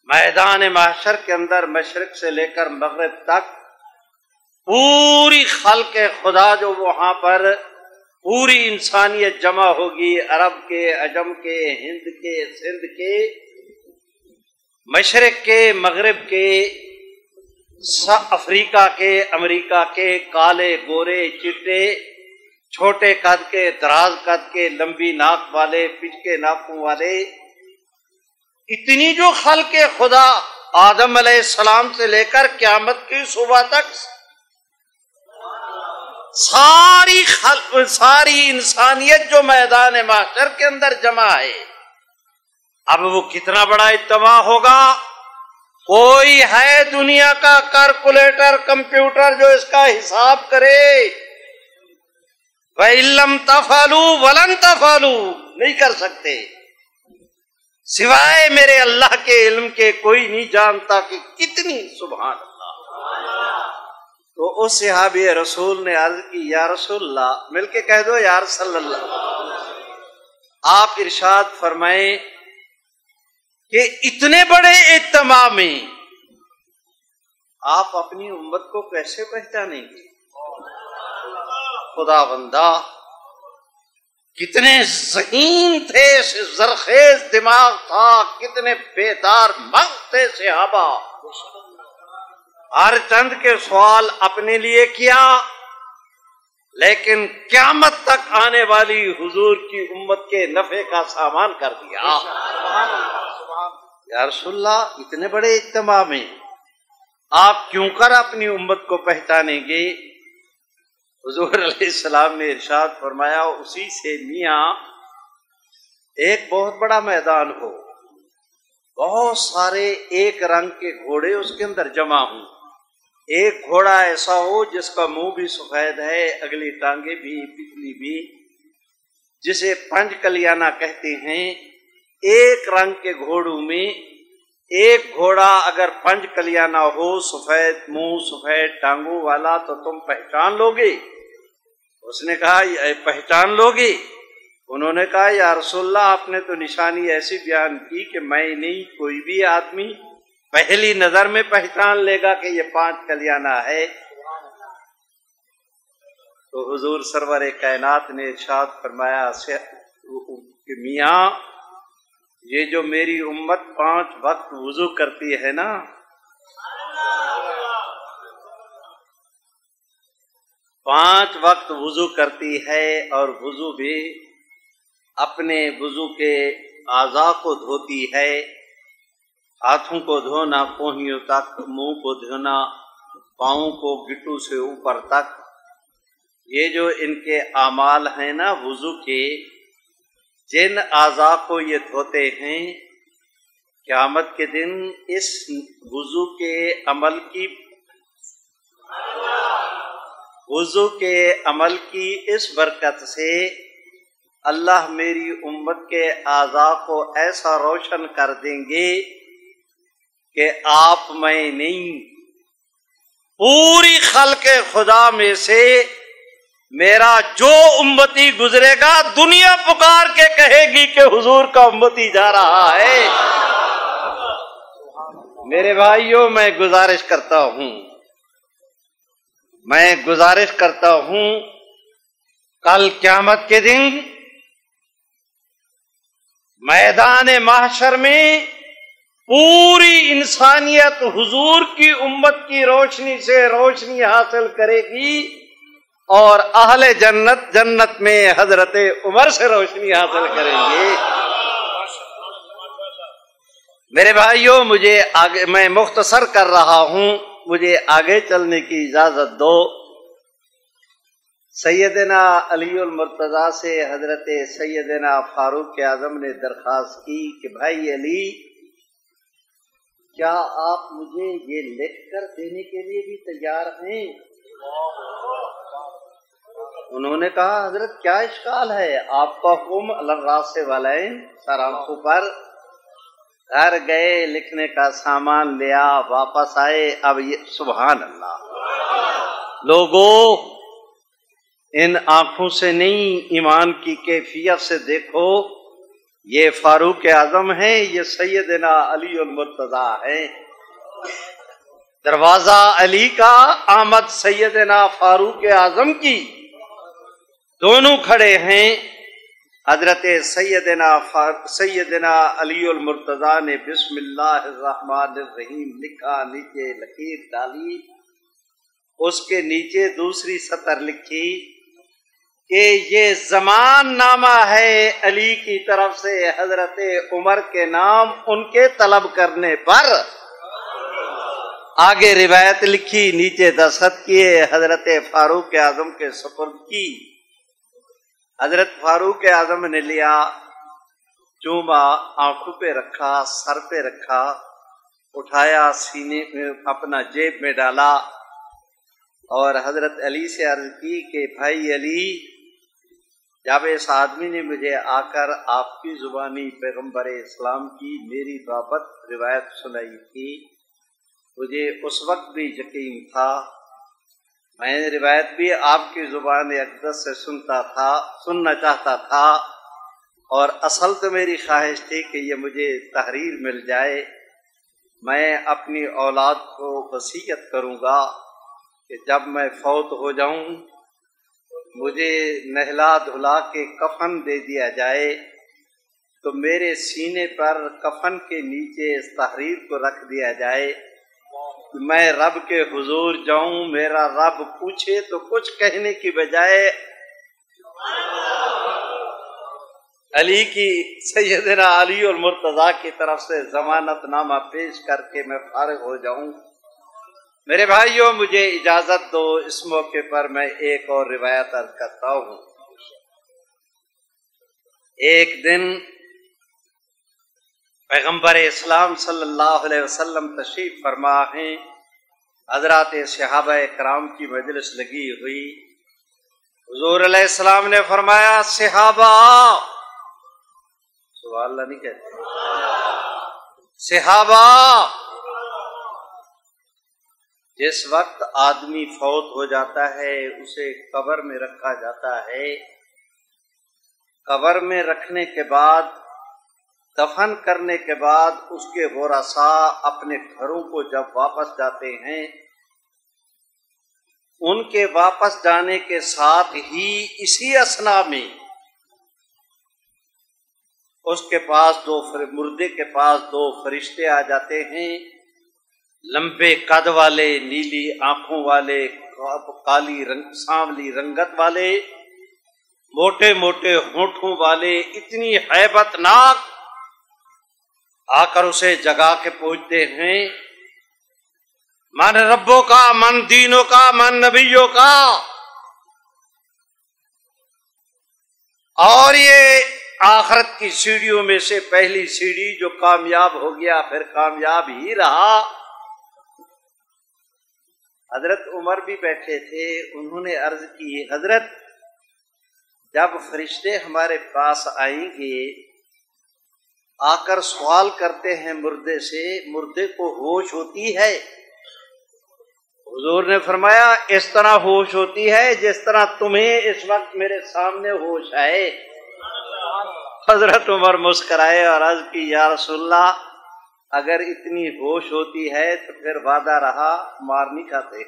میدان محشر کے اندر مشرق سے لے کر مغرب تک پوری خلق خدا جو وہاں پر پوری انسانیت جمع ہوگی، عرب کے، عجم کے، ہند کے، سندھ کے، مشرق کے، مغرب کے، افریقہ کے، امریکہ کے، کالے، گورے، چٹے، چھوٹے قد کے، دراز قد کے، لمبی ناک والے، پچکے ناکوں والے، اتنی جو خلق خدا آدم علیہ السلام سے لے کر قیامت کی صبح تک ساری انسانیت جو میدان محشر کے اندر جمع ہے، اب وہ کتنا بڑا اجتماع ہوگا؟ کوئی ہے دنیا کا کیلکولیٹر، کمپیوٹر جو اس کا حساب کرے؟ وَإِن لَّمْ تَفْعَلُوا وَلَن تَفْعَلُوا، نہیں کر سکتے، سوائے میرے اللہ کے علم کے کوئی نہیں جانتا کہ کتنی، سبحان اللہ۔ تو اس صحابی رسول نے عرض کی، یا رسول اللہ، مل کے کہہ دو یا رسول اللہ، آپ ارشاد فرمائیں کہ اتنے بڑے اجتماع میں آپ اپنی امت کو کیسے پہچانیں گے؟ خدا بندہ، کتنے ذہین تھے، زرخیز دماغ تھا، کتنے بیدار مغز تھے صحابہ. ہر چند کے سوال اپنے لیے کیا، لیکن قیامت تک آنے والی حضور کی امت کے نفع کا سامان کر دیا. یا رسول اللہ، اتنے بڑے اجتماع میں آپ کیوں کر اپنی امت کو پہچانیں گے؟ حضور علیہ السلام نے ارشاد فرمایا، اسی سے میاں ایک بہت بڑا میدان ہو، بہت سارے ایک رنگ کے گھوڑے اس کے اندر جمع ہوں، ایک گھوڑا ایسا ہو جس کا منہ بھی سفید ہے، اگلی ٹانگیں بھی، پچھلی بھی، جسے پنج کلیانہ کہتے ہیں. ایک رنگ کے گھوڑوں میں ایک گھوڑا اگر پنج کلیانہ ہو، سفید منہ سفید ٹانگوں والا، تو تم پہچان لو گے؟ اس نے کہا پہچان لو گے؟ انہوں نے کہا یا رسول اللہ، آپ نے تو نشانی ایسی بیان کی کہ میں نہیں، کوئی بھی آدمی پہلی نظر میں پہچان لے گا کہ یہ پانچ کلیانہ ہے. تو حضور سرور کائنات نے ارشاد فرمایا کہ میاں، یہ جو میری امت 5 وقت وضو کرتی ہے نا، پانچ وقت وضو کرتی ہے، اور وضو بھی اپنے وضو کے اعضاء کو دھوتی ہے، ہاتھوں کو دھونا پوہنیوں تک، منہ کو دھونا پاؤں کو گٹو سے اوپر تک. یہ جو ان کے اعمال ہیں نا وضو کے، جن اعضاء کو یہ دھوتے ہیں، قیامت کے دن اس وضو کے عمل کی اس برکت سے اللہ میری امت کے اعضاء کو ایسا روشن کر دیں گے کہ آپ میں نہیں، پوری خلق خدا میں سے میرا جو امتی گزرے گا، دنیا پکار کے کہے گی کہ حضور کا امتی جا رہا ہے. میرے بھائیوں، میں گزارش کرتا ہوں کل قیامت کے دن میدان محشر میں پوری انسانیت حضور کی امت کی روشنی سے روشنی حاصل کرے گی، اور اہل جنت میں حضرت عمر سے روشنی حاصل کریں گے. میرے بھائیوں، میں مختصر کر رہا ہوں، مجھے آگے چلنے کی اجازت دو. سیدنا علی المرتضیٰ سے حضرت سیدنا فاروق اعظم نے درخواست کی کہ بھائی علی، کیا آپ مجھے یہ لکھ کر دینے کے لیے بھی تیار ہیں؟ انہوں نے کہا حضرت کیا اشکال ہے، آپ کا حکم الراس والین، سر آنکھوں پر. گھر گئے، لکھنے کا سامان لیا، واپس آئے. اب یہ سبحان اللہ لوگوں، ان آنکھوں سے نہیں، ایمان کی کیفیت سے دیکھو. یہ فاروق اعظم ہیں، یہ سیدنا علی المرتضیٰ ہیں. دروازہ علی کا، آمد سیدنا فاروق اعظم کی، دونوں کھڑے ہیں. حضرت سیدنا علی المرتضیٰ نے بسم اللہ الرحمن الرحیم لکھا، نیچے لکیر ڈالی، اس کے نیچے دوسری سطر لکھی کہ یہ زمان نامہ ہے علی کی طرف سے حضرت عمر کے نام ان کے طلب کرنے پر. آگے روایت لکھی، نیچے دستخط کیے، حضرت فاروق اعظم کے سپرد کی. حضرت فاروق اعظم نے لیا، چوما، آنکھوں پہ رکھا، سر پہ رکھا، اٹھایا، سینے میں اپنا جیب میں ڈالا، اور حضرت علی سے عرض کی کہ بھائی علی، جب اس آدمی نے مجھے آ کر آپ کی زبانی پیغمبر اسلام کی میری بابت روایت سنائی تھی، مجھے اس وقت بھی یقین تھا، میں نے روایت بھی آپ کی زبان اقدس سے سننا چاہتا تھا، اور اصل تو میری خواہش تھی کہ یہ مجھے تحریر مل جائے. میں اپنی اولاد کو وصیت کروں گا کہ جب میں فوت ہو جاؤں مجھے نہلا دھلا کے کفن دے دیا جائے تو میرے سینے پر کفن کے نیچے اس تحریر کو رکھ دیا جائے، میں رب کے حضور جاؤں، میرا رب پوچھے تو کچھ کہنے کی بجائے علی کی، سیدنا علی اور مرتضیٰ کی طرف سے ضمانت نامہ پیش کر کے میں فارغ ہو جاؤں۔ میرے بھائیوں، مجھے اجازت دو، اس موقع پر میں ایک اور روایت عرض کرتا ہوں۔ ایک دن پیغمبر اسلام صلی اللہ علیہ وسلم تشریف فرما ہیں، حضرات صحابہ کرام کی مجلس لگی ہوئی، حضور علیہ السلام نے فرمایا صحابہ، سبحان اللہ نہیں کہتے، صحابہ، جس وقت آدمی فوت ہو جاتا ہے اسے قبر میں رکھا جاتا ہے، قبر میں رکھنے کے بعد، دفن کرنے کے بعد اس کے ورثاء اپنے گھروں کو جب واپس جاتے ہیں، ان کے واپس جانے کے ساتھ ہی اسی اثنا میں اس کے پاس مردے کے پاس دو فرشتے آ جاتے ہیں، لمبے قد والے، نیلی آنکھوں والے، کالی سانولی رنگت والے، موٹے موٹے ہونٹوں والے، اتنی ہیبت ناک، آ کر اسے جگا کے پوچھتے ہیں من ربوں کا، من دینوں کا، من نبیوں کا۔ اور یہ آخرت کی سیڑھیوں میں سے پہلی سیڑھی، جو کامیاب ہو گیا پھر کامیاب ہی رہا۔ حضرت عمر بھی بیٹھے تھے، انہوں نے عرض کی حضرت جب فرشتے ہمارے پاس آئیں گے، آ کر سوال کرتے ہیں مردے سے، مردے کو ہوش ہوتی ہے؟ حضور نے فرمایا اس طرح ہوش ہوتی ہے جس طرح تمہیں اس وقت میرے سامنے ہوش ہے۔ حضرت عمر مسکرائے اور عرض کی یا رسول اللہ، اگر اتنی ہوش ہوتی ہے تو پھر وعدہ رہا، مار نہیں کھاتے۔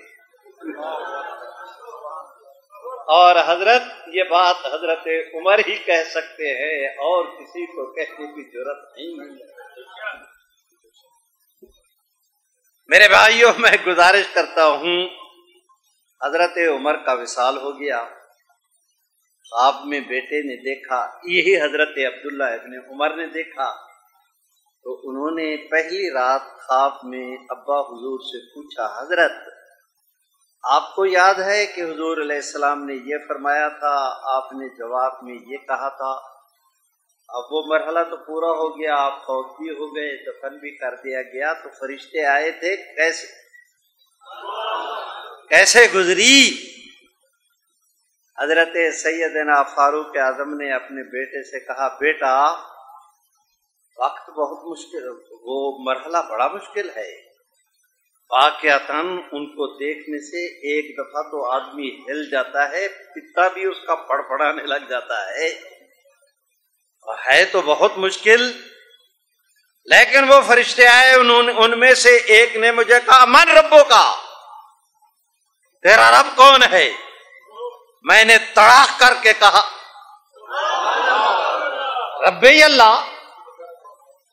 اور حضرت یہ بات حضرت عمر ہی کہہ سکتے ہیں، اور کسی کو کہنے کی ضرورت نہیں ہے۔ میرے بھائیوں، میں گزارش کرتا ہوں، حضرت عمر کا وصال ہو گیا، خواب میں بیٹے نے دیکھا، یہی حضرت عبداللہ ابن عمر نے دیکھا، تو انہوں نے پہلی رات خواب میں ابا حضور سے پوچھا حضرت آپ کو یاد ہے کہ حضور علیہ السلام نے یہ فرمایا تھا، آپ نے جواب میں یہ کہا تھا، اب وہ مرحلہ تو پورا ہو گیا، آپ فوت بھی ہو گئے، دفن بھی کر دیا گیا، تو فرشتے آئے تھے، کیسے گزری؟ حضرت سیدنا فاروق اعظم نے اپنے بیٹے سے کہا بیٹا وقت بہت مشکل، وہ مرحلہ بڑا مشکل ہے، واقعتاً ان کو دیکھنے سے ایک دفعہ تو آدمی ہل جاتا ہے، پتا بھی اس کا پڑپڑانے لگ جاتا ہے تو بہت مشکل۔ لیکن وہ فرشتے آئے، ان میں سے ایک نے مجھے کہا من ربوں کا، تیرا رب کون ہے؟ میں نے تڑاک کر کے کہا ربی اللہ۔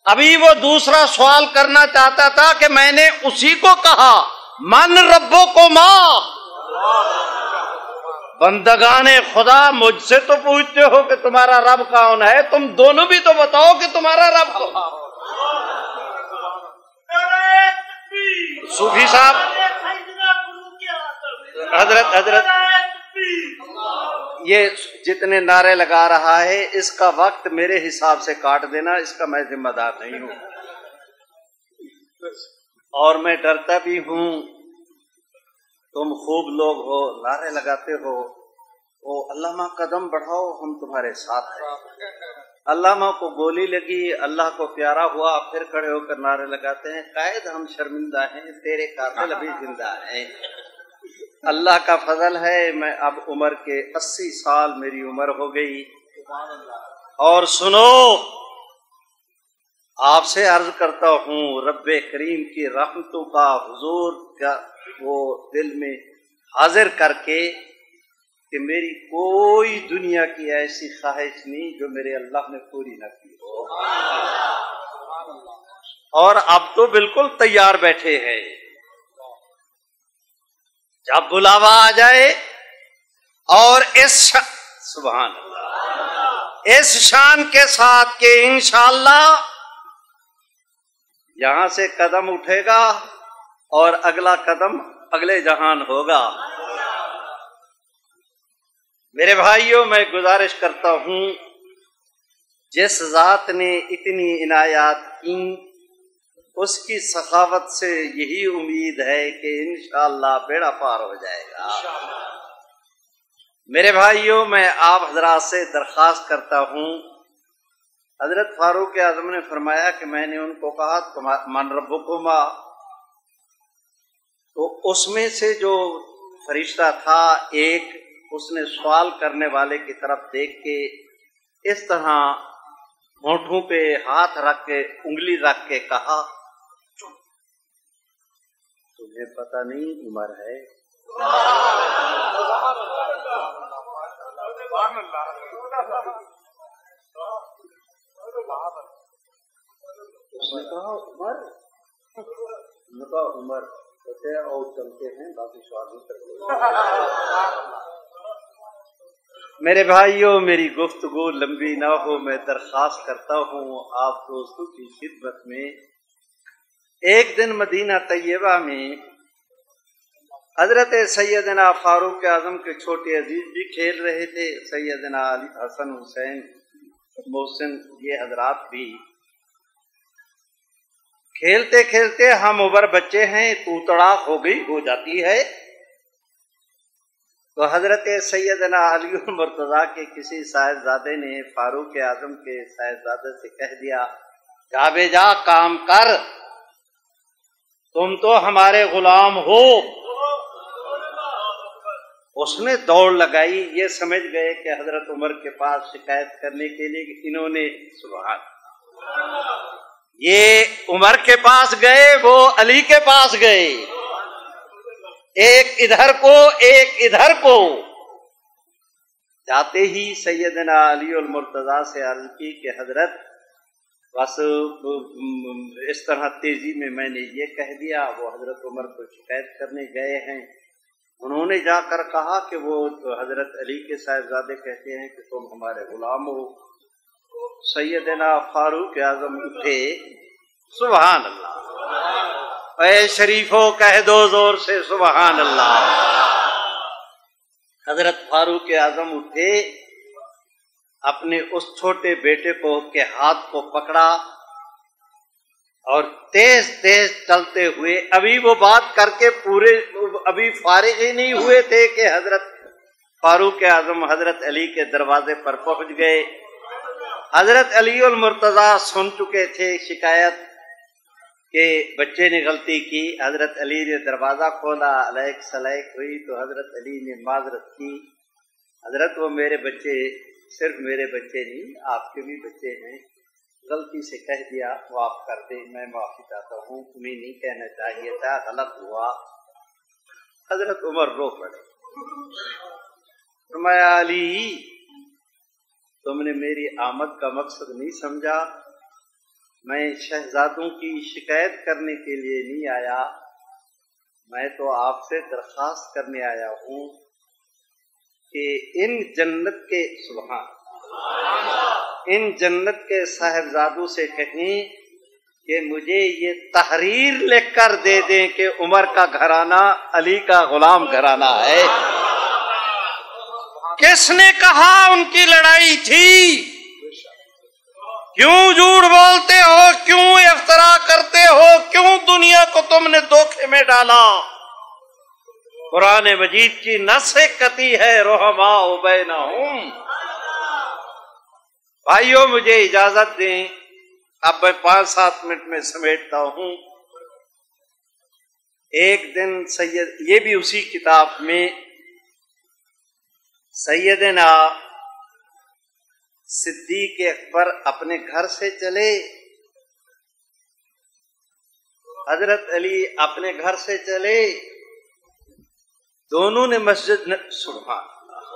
ابھی وہ دوسرا سوال کرنا چاہتا تھا کہ میں نے اسی کو کہا من ربوں کو ماں، بندگان خدا مجھ سے تو پوچھتے ہو کہ تمہارا رب کون ہے، تم دونوں بھی تو بتاؤ کہ تمہارا رب کون۔ صوفی صاحب، حضرت یہ جتنے نعرے لگا رہا ہے اس کا وقت میرے حساب سے کاٹ دینا، اس کا میں ذمہ دار نہیں ہوں، اور میں ڈرتا بھی ہوں، تم خوب لوگ ہو، نعرے لگاتے ہو، او علامہ قدم بڑھاؤ ہم تمہارے ساتھ ہیں، علامہ کو گولی لگی، اللہ کو پیارا ہوا، پھر کھڑے ہو کر نعرے لگاتے ہیں قائد ہم شرمندہ ہیں، تیرے قاتل ابھی زندہ ہیں۔ اللہ کا فضل ہے، میں اب عمر کے 80 سال میری عمر ہو گئی، اور سنو آپ سے عرض کرتا ہوں، رب کریم کی رحمتوں کا حضور کا وہ دل میں حاضر کر کے کہ میری کوئی دنیا کی ایسی خواہش نہیں جو میرے اللہ نے پوری نہ کی ہو، اور اب تو بالکل تیار بیٹھے ہیں، جب بلاوا آ جائے اور سبحان اللہ، اس شان کے ساتھ کہ انشاءاللہ یہاں سے قدم اٹھے گا اور اگلا قدم اگلے جہان ہوگا۔ میرے بھائیوں، میں گزارش کرتا ہوں، جس ذات نے اتنی عنایات کی اس کی سخاوت سے یہی امید ہے کہ انشاءاللہ بیڑا پار ہو جائے گا۔ میرے بھائیوں، میں آپ حضرات سے درخواست کرتا ہوں، حضرت فاروق اعظم نے فرمایا کہ میں نے ان کو کہا من ربکما، تو اس میں سے جو فرشتہ تھا ایک، اس نے سوال کرنے والے کی طرف دیکھ کے اس طرح ہونٹوں پہ ہاتھ رکھ کے انگلی رکھ کے کہا تمہیں پتہ نہیں عمر ہے؟ اس نے کہا عمر، عمر کہتے اور چلتے ہیں، باقی سوال نہیں کرتے۔ میرے بھائیوں، میری گفتگو لمبی نہ ہو، میں درخواست کرتا ہوں آپ دوستوں کی خدمت میں، ایک دن مدینہ طیبہ میں حضرت سیدنا فاروق اعظم کے چھوٹے عزیز بھی کھیل رہے تھے، سیدنا علی حسن حسین محسن یہ حضرات بھی کھیلتے کھیلتے، ہم عمر بچے ہیں، تو تڑاک ہو جاتی ہے، تو حضرت سیدنا علی المرتضیٰ کے کسی صاحبزادے نے فاروق اعظم کے صاحبزادے سے کہہ دیا جا بے جا کام کر، تم تو ہمارے غلام ہو۔ اس نے دوڑ لگائی، یہ سمجھ گئے کہ حضرت عمر کے پاس شکایت کرنے کے لیے کہ انہوں نے سبحان، یہ عمر کے پاس گئے، وہ علی کے پاس گئے، ایک ادھر کو ایک ادھر کو۔ جاتے ہی سیدنا علی المرتضیٰ سے عرض کی کہ حضرت بس اس طرح تیزی میں میں نے یہ کہہ دیا، وہ حضرت عمر کو شکایت کرنے گئے ہیں، انہوں نے جا کر کہا کہ وہ حضرت علی کے صاحبزادے کہتے ہیں کہ تم ہمارے غلام ہو۔ سیدنا فاروق اعظم اٹھے، سبحان اللہ، اے شریفو کہہ دو زور سے سبحان اللہ۔ حضرت فاروق اعظم اٹھے، اپنے اس چھوٹے بیٹے کو کے ہاتھ کو پکڑا اور تیز تیز چلتے ہوئے، ابھی وہ بات کر کے پورے ابھی فارغ ہی نہیں ہوئے تھے کہ حضرت فاروق اعظم حضرت علی کے دروازے پر پہنچ گئے۔ حضرت علی المرتضیٰ سن چکے تھے شکایت کہ بچے نے غلطی کی، حضرت علی نے دروازہ کھولا، علیک سلیک ہوئی تو حضرت علی نے معذرت کی، حضرت وہ میرے بچے صرف میرے بچے نہیں آپ کے بھی بچے ہیں، غلطی سے کہہ دیا، معاف کر دیں، میں معافی چاہتا ہوں، تمہیں نہیں کہنا چاہیے تھا، غلط ہوا۔ حضرت عمر رو پڑے، فرمایا علی تم نے میری آمد کا مقصد نہیں سمجھا، میں شہزادوں کی شکایت کرنے کے لیے نہیں آیا، میں تو آپ سے درخواست کرنے آیا ہوں کہ ان جنت کے ان جنت کے صاحبزادوں سے کہیں کہ مجھے یہ تحریر لکھ کر دے دیں کہ عمر کا گھرانہ علی کا غلام گھرانہ ہے۔ کس نے کہا ان کی لڑائی تھی؟ کیوں جھوٹ بولتے ہو، کیوں افترا کرتے ہو، کیوں دنیا کو تم نے دھوکے میں ڈالا؟ قرآن مجید کی نص قطعی ہے، رحماء بینہم۔ بھائیوں مجھے اجازت دیں، اب میں 5-7 منٹ میں سمیٹتا ہوں۔ ایک دن یہ بھی اسی کتاب میں سیدنا صدیق اکبر اپنے گھر سے چلے، حضرت علی اپنے گھر سے چلے، دونوں نے مسجد سبحان اللہ،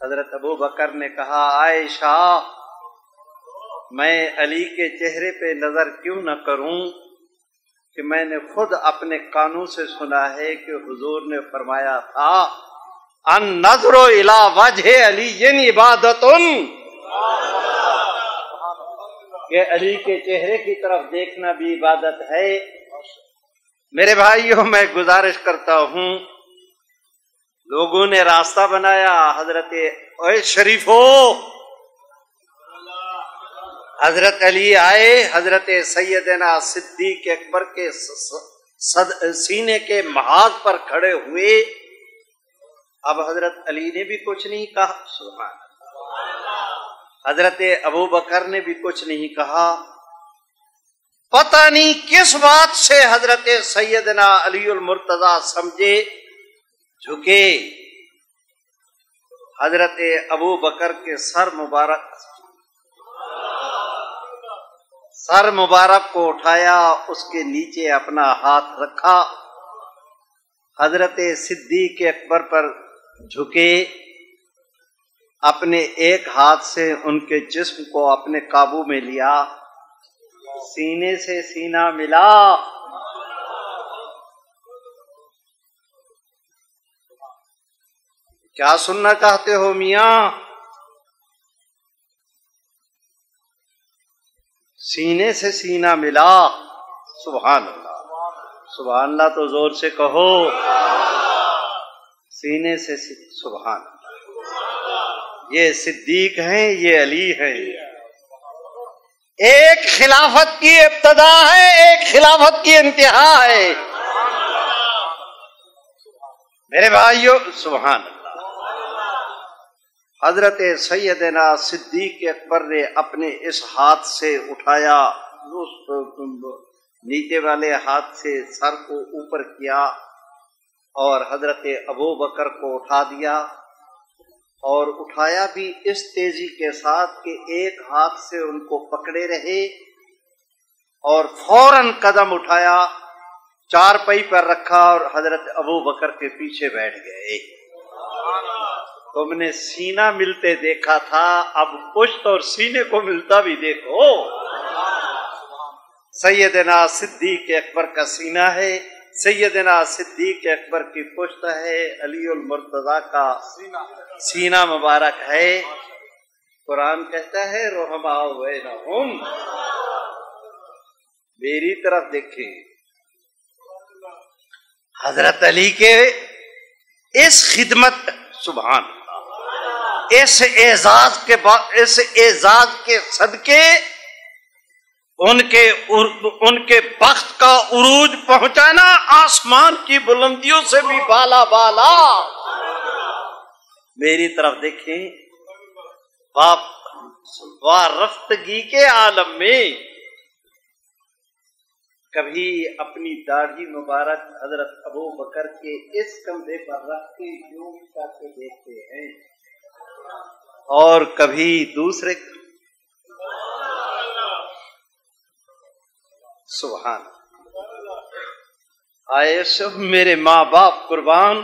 حضرت ابو بکر نے کہا عائشہ میں علی کے چہرے پہ نظر کیوں نہ کروں کہ میں نے خود اپنے کانوں سے سنا ہے کہ حضور نے فرمایا تھا ان نظر الی وجہ علی عبادت، کہ علی کے چہرے کی طرف دیکھنا بھی عبادت ہے۔ میرے بھائیوں میں گزارش کرتا ہوں، لوگوں نے راستہ بنایا، حضرت اے شریفو حضرت علی آئے، حضرت سیدنا صدیق اکبر کے سینے کے محاذ پر کھڑے ہوئے۔ اب حضرت علی نے بھی کچھ نہیں کہا، سبحان اللہ، حضرت ابو بکر نے بھی کچھ نہیں کہا۔ پتہ نہیں کس بات سے حضرت سیدنا علی المرتضیٰ سمجھے، جھکے، حضرت ابو بکر کے سر مبارک کو اٹھایا، اس کے نیچے اپنا ہاتھ رکھا، حضرت صدیق اکبر پر جھکے، اپنے ایک ہاتھ سے ان کے جسم کو اپنے قابو میں لیا، سینے سے سینہ ملا، کیا سننا چاہتے ہو میاں؟ سینے سے سینہ ملا، سبحان اللہ، سبحان اللہ تو زور سے کہو، سینے سے سبحان اللہ۔ یہ صدیق ہیں، یہ علی ہیں، ایک خلافت کی ابتدا ہے، ایک خلافت کی انتہا ہے۔ میرے بھائیوں سبحان اللہ، حضرت سیدنا صدیق اکبر نے اپنے اس ہاتھ سے اٹھایا، نیچے والے ہاتھ سے سر کو اوپر کیا، اور حضرت ابو بکر کو اٹھا دیا، اور اٹھایا بھی اس تیزی کے ساتھ کہ ایک ہاتھ سے ان کو پکڑے رہے، اور فوراً قدم اٹھایا، چارپائی پر رکھا، اور حضرت ابو بکر کے پیچھے بیٹھ گئے۔ تم نے سینہ ملتے دیکھا تھا، اب پشت اور سینے کو ملتا بھی دیکھو۔ سیدنا صدیق اکبر کا سینہ ہے، سیدنا صدیق اکبر کی پشت ہے، علی المرتضیٰ کا سینہ مبارک ہے۔ قرآن کہتا ہے رحماء بینہم، میری طرف دیکھیں، حضرت علی کے اس خدمت، سبحان اللہ، اس اعزاز کے صدقے ان کے بخت کا عروج پہنچانا آسمان کی بلندیوں سے بھی بالا بالا۔ میری طرف دیکھیں، وارفتگی کے عالم میں کبھی اپنی داڑھی مبارک حضرت ابو بکر کے اس کندھے پر رکھ کے یوں کر کے دیکھتے ہیں، اور کبھی دوسرے، سبحان آئے سب میرے ماں باپ قربان،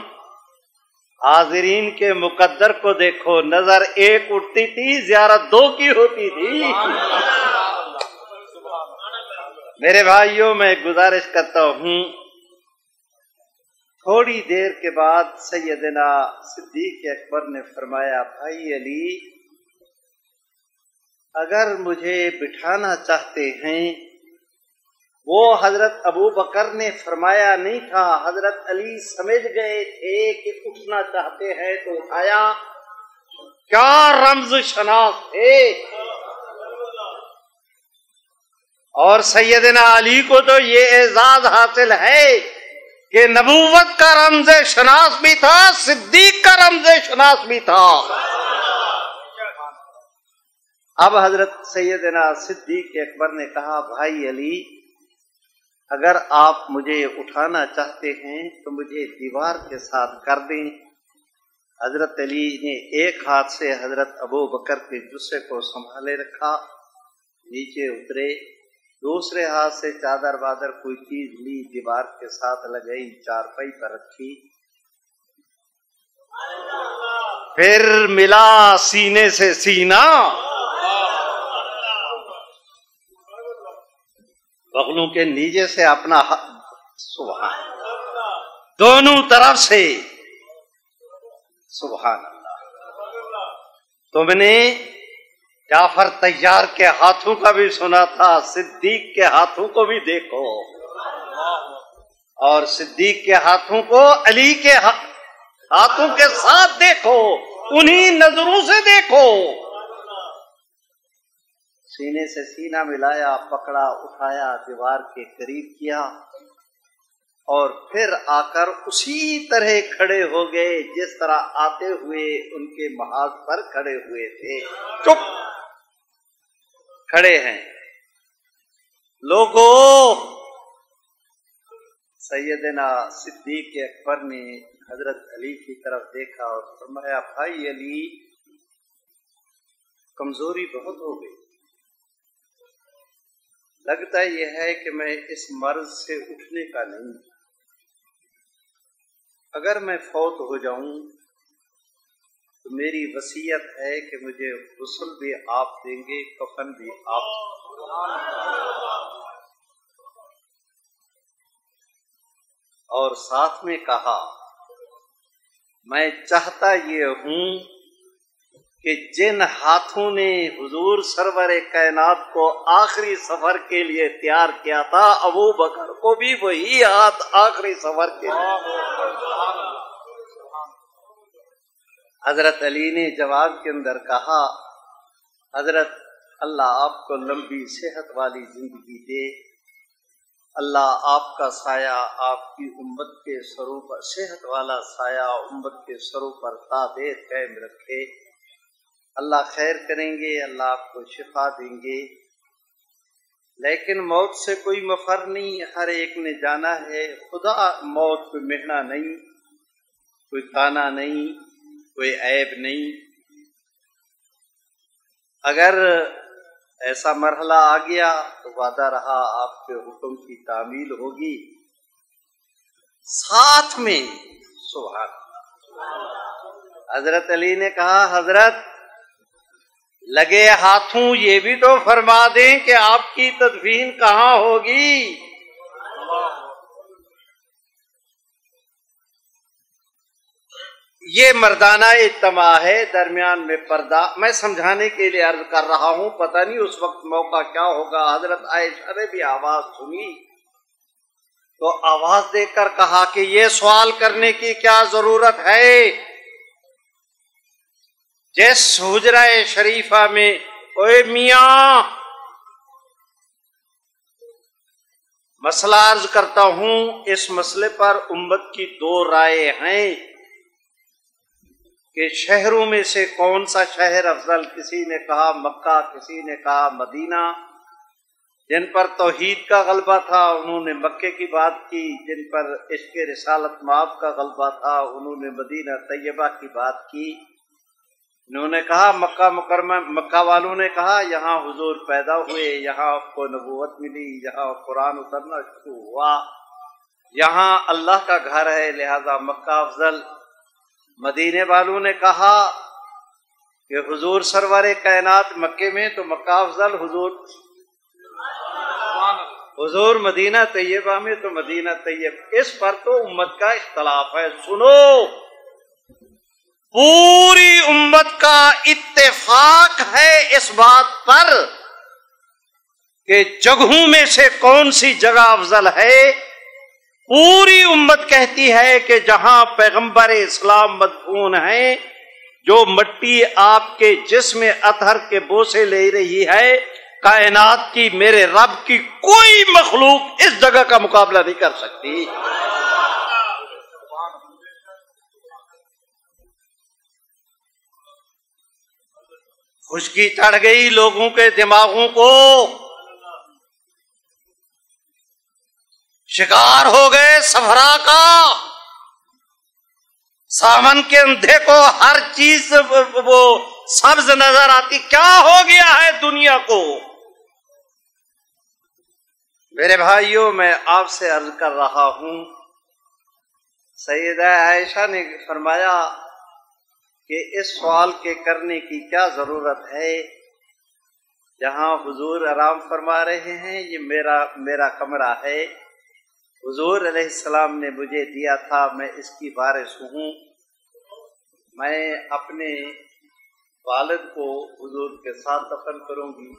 حاضرین کے مقدر کو دیکھو، نظر ایک اٹھتی تھی، زیارت دو کی ہوتی تھی۔ میرے بھائیوں میں گزارش کرتا ہوں، تھوڑی دیر کے بعد سیدنا صدیق اکبر نے فرمایا بھائی علی، اگر مجھے بٹھانا چاہتے ہیں، وہ حضرت ابو بکر نے فرمایا نہیں تھا، حضرت علی سمجھ گئے تھے کہ اٹھنا چاہتے ہیں تو اٹھایا، کیا رمز شناس تھے۔ اور سیدنا علی کو تو یہ اعزاز حاصل ہے کہ نبوت کا رمز شناس بھی تھا، صدیق کا رمز شناس بھی تھا۔ اب حضرت سیدنا صدیق اکبر نے کہا بھائی علی، اگر آپ مجھے اٹھانا چاہتے ہیں تو مجھے دیوار کے ساتھ کر دیں۔ حضرت علی نے ایک ہاتھ سے حضرت ابو بکر کے جسے کو سنبھالے رکھا، نیچے اترے، دوسرے ہاتھ سے چادر بادر کوئی چیز لی، دیوار کے ساتھ لگئی، چارپائی پر رکھی، پھر ملا سینے سے سینہ، بغلوں کے نیچے سے اپنا سبحان، دونوں طرف سے سبحان اللہ۔ تم نے جعفر طیار کے ہاتھوں کا بھی سنا تھا، صدیق کے ہاتھوں کو بھی دیکھو، اور صدیق کے ہاتھوں کو علی کے ہاتھوں کے ساتھ دیکھو، انہی نظروں سے دیکھو۔ سینے سے سینہ ملایا، پکڑا، اٹھایا، دیوار کے قریب کیا، اور پھر آ کر اسی طرح کھڑے ہو گئے جس طرح آتے ہوئے ان کے محاذ پر کھڑے ہوئے تھے۔ چپ کھڑے ہیں لوگوں۔ سیدنا صدیق اکبر نے حضرت علی کی طرف دیکھا اور فرمایا، بھائی علی، کمزوری بہت ہو گئی، لگتا یہ ہے کہ میں اس مرض سے اٹھنے کا نہیں، اگر میں فوت ہو جاؤں تو میری وصیت ہے کہ مجھے غسل بھی آپ دیں گے، کفن بھی آپ، اور ساتھ میں کہا میں چاہتا یہ ہوں کہ جن ہاتھوں نے حضور سرور کائنات کو آخری سفر کے لیے تیار کیا تھا، ابو بکر کو بھی وہی ہاتھ آخری سفر کے لیے۔ حضرت علی نے جواب کے اندر کہا، حضرت اللہ آپ کو لمبی صحت والی زندگی دے، اللہ آپ کا سایہ آپ کی امت کے سروں پر، صحت والا سایہ امت کے سروں پر تا دیر قائم رکھے، اللہ خیر کریں گے، اللہ آپ کو شفا دیں گے۔ لیکن موت سے کوئی مفر نہیں، ہر ایک نے جانا ہے، خدا موت کوئی مہنا نہیں، کوئی تانا نہیں، کوئی عیب نہیں۔ اگر ایسا مرحلہ آ گیا تو وعدہ رہا آپ کے حکم کی تعمیل ہوگی۔ ساتھ میں سبحان اللہ، حضرت علی نے کہا، حضرت لگے ہاتھوں یہ بھی تو فرما دیں کہ آپ کی تدفین کہاں ہوگی؟ یہ مردانہ اجتماع ہے، درمیان میں پردہ، میں سمجھانے کے لیے عرض کر رہا ہوں، پتہ نہیں اس وقت موقع کیا ہوگا۔ حضرت عائشہ نے بھی آواز سنی تو آواز دے کر کہا کہ یہ سوال کرنے کی کیا ضرورت ہے؟ جس حجرہ شریفہ میں، اوے میاں مسئلہ عرض کرتا ہوں، اس مسئلے پر امت کی دو رائے ہیں کہ شہروں میں سے کون سا شہر افضل، کسی نے کہا مکہ، کسی نے کہا مدینہ۔ جن پر توحید کا غلبہ تھا انہوں نے مکے کی بات کی، جن پر عشق رسالت مآب کا غلبہ تھا انہوں نے مدینہ طیبہ کی بات کی۔ انہوں نے کہا مکہ مکرمہ، مکہ والوں نے کہا یہاں حضور پیدا ہوئے، یہاں آپ کو نبوت ملی، یہاں قرآن اترنا شروع ہوا، یہاں اللہ کا گھر ہے، لہذا مکہ افضل۔ مدینے والوں نے کہا کہ حضور سرور کائنات مکے میں تو مکہ افضل، حضور مدینہ طیبہ میں تو مدینہ طیب۔ اس پر تو امت کا اختلاف ہے۔ سنو، پوری امت کا اتفاق ہے اس بات پر کہ جگہوں میں سے کون سی جگہ افضل ہے۔ پوری امت کہتی ہے کہ جہاں پیغمبر اسلام مدفون ہیں، جو مٹی آپ کے جسم اطہر کے بوسے لے رہی ہے، کائنات کی، میرے رب کی کوئی مخلوق اس جگہ کا مقابلہ نہیں کر سکتی۔ خشکی چڑھ گئی لوگوں کے دماغوں کو، شکار ہو گئے صفرا کا، سامن کے اندھے کو ہر چیز وہ سبز نظر آتی، کیا ہو گیا ہے دنیا کو؟ میرے بھائیوں، میں آپ سے عرض کر رہا ہوں، سیدہ عائشہ نے فرمایا کہ اس سوال کے کرنے کی کیا ضرورت ہے جہاں حضور آرام فرما رہے ہیں. یہ میرا کمرہ ہے، حضور علیہ السلام نے مجھے دیا تھا، میں اس کی وارث ہوں. میں اپنے والد کو حضور کے ساتھ دفن کروں گی.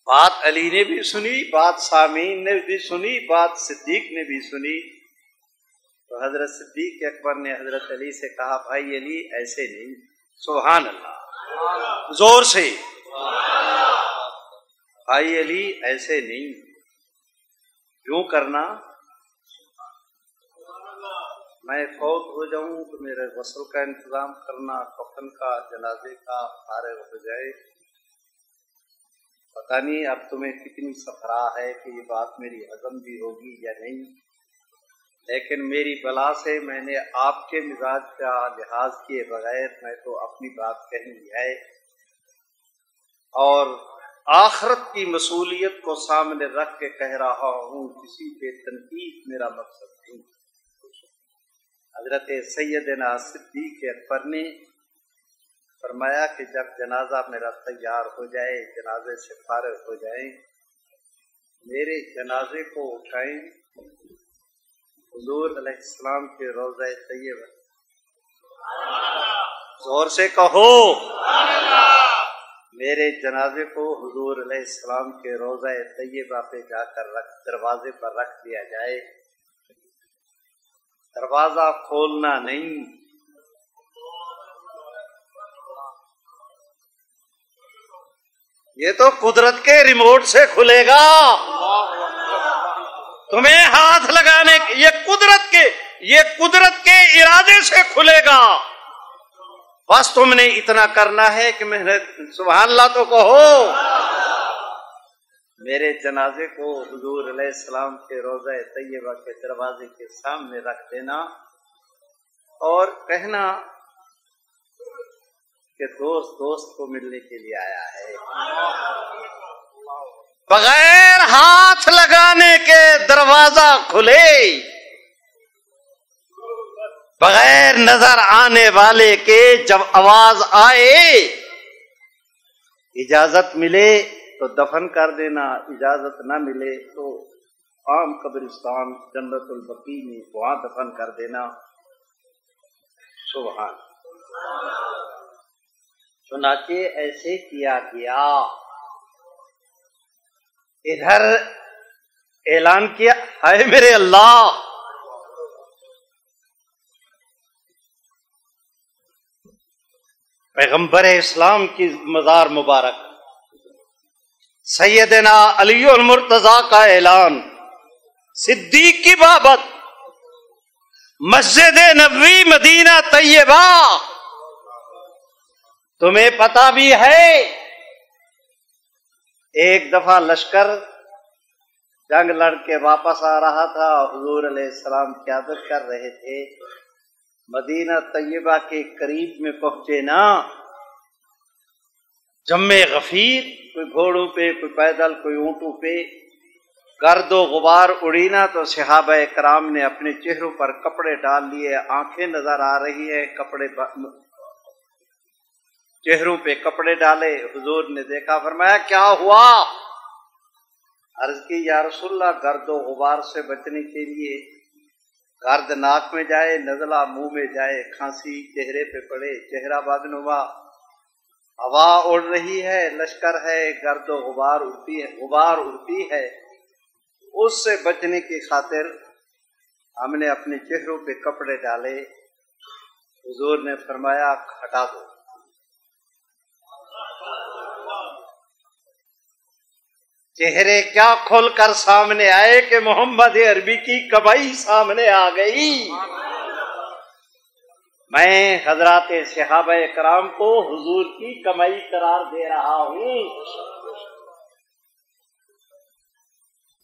بات علی نے بھی سنی، بات سامعین نے بھی سنی، بات صدیق نے بھی سنی. تو حضرت صدیق اکبر نے حضرت علی سے کہا بھائی علی ایسے نہیں. سبحان اللہ، زور سے. بھائی علی ایسے نہیں، کیوں کرنا؟ میں فوت ہو جاؤں تو میرے غسل کا انتظام کرنا، کفن کا، جنازے کا، فارغ ہو جائے. پتہ نہیں اب تمہیں کتنی صفرا ہے کہ یہ بات میری ہضم بھی ہوگی یا نہیں، لیکن میری بلا سے میں نے آپ کے مزاج کا لحاظ کیے بغیر میں تو اپنی بات کہی ہے، اور آخرت کی مسئولیت کو سامنے رکھ کے کہہ رہا ہوں، کسی پہ تنقید میرا مقصد نہیں. حضرت سیدنا صدیق اکبر نے فرمایا کہ جب جنازہ میرا تیار ہو جائے، جنازے سے فارغ ہو جائیں، میرے جنازے کو اٹھائیں، حضور علیہ السلام کے روضہ طیبہ، زور سے کہو، میرے جنازے کو حضور علیہ السلام کے روضہ طیبہ پہ جا کر دروازے پر رکھ دیا جائے. دروازہ کھولنا نہیں. یہ تو قدرت کے ریموٹ سے کھلے گا، تمہیں ہاتھ لگانے یہ قدرت کے ارادے سے کھلے گا. بس تم نے اتنا کرنا ہے کہ میں سبحان اللہ تو کہو. میرے جنازے کو حضور علیہ السلام کے روضہ طیبہ کے دروازے کے سامنے رکھ دینا اور کہنا کہ دوست کو ملنے کے لیے آیا ہے. بغیر ہاتھ لگانے کے دروازہ کھلے، بغیر نظر آنے والے کے جب آواز آئے، اجازت ملے تو دفن کر دینا، اجازت نہ ملے تو عام قبرستان جنت البقیع میں وہاں دفن کر دینا. سبحان. چنانچہ ایسے کیا گیا. ادھر اعلان کیا، ہائے میرے اللہ، پیغمبر اسلام کی مزار مبارک سیدنا علی المرتضیٰ کا اعلان، صدیق کی بابت، مسجد نبوی مدینہ طیبہ. تمہیں پتہ بھی ہے ایک دفعہ لشکر جنگ لڑ کے واپس آ رہا تھا، حضور علیہ السلام قیادت کر رہے تھے. مدینہ طیبہ کے قریب میں پہنچے نا، جمع غفیر، کوئی گھوڑوں پہ، کوئی پیدل، کوئی اونٹوں پہ، گرد و غبار اڑی نا، تو صحابہ کرام نے اپنے چہروں پر کپڑے ڈال لیے، آنکھیں نظر آ رہی ہیں، چہروں پہ کپڑے ڈالے. حضور نے دیکھا، فرمایا کیا ہوا؟ عرض کی یا رسول اللہ، گرد و غبار سے بچنے کے لیے گرد ناک میں جائے، نزلہ منہ میں جائے، کھانسی چہرے پہ پڑے، چہرہ بدنما، ہوا اڑ رہی ہے، لشکر ہے، گرد و غبار اڑتی ہے، اس سے بچنے کی خاطر ہم نے اپنے چہروں پہ کپڑے ڈالے. حضور نے فرمایا ہٹا دو. چہرے کیا کھل کر سامنے آئے کہ محمد عربی کی کمائی سامنے آ گئی. میں حضرات صحابہ کرام کو حضور کی کمائی قرار دے رہا ہوں.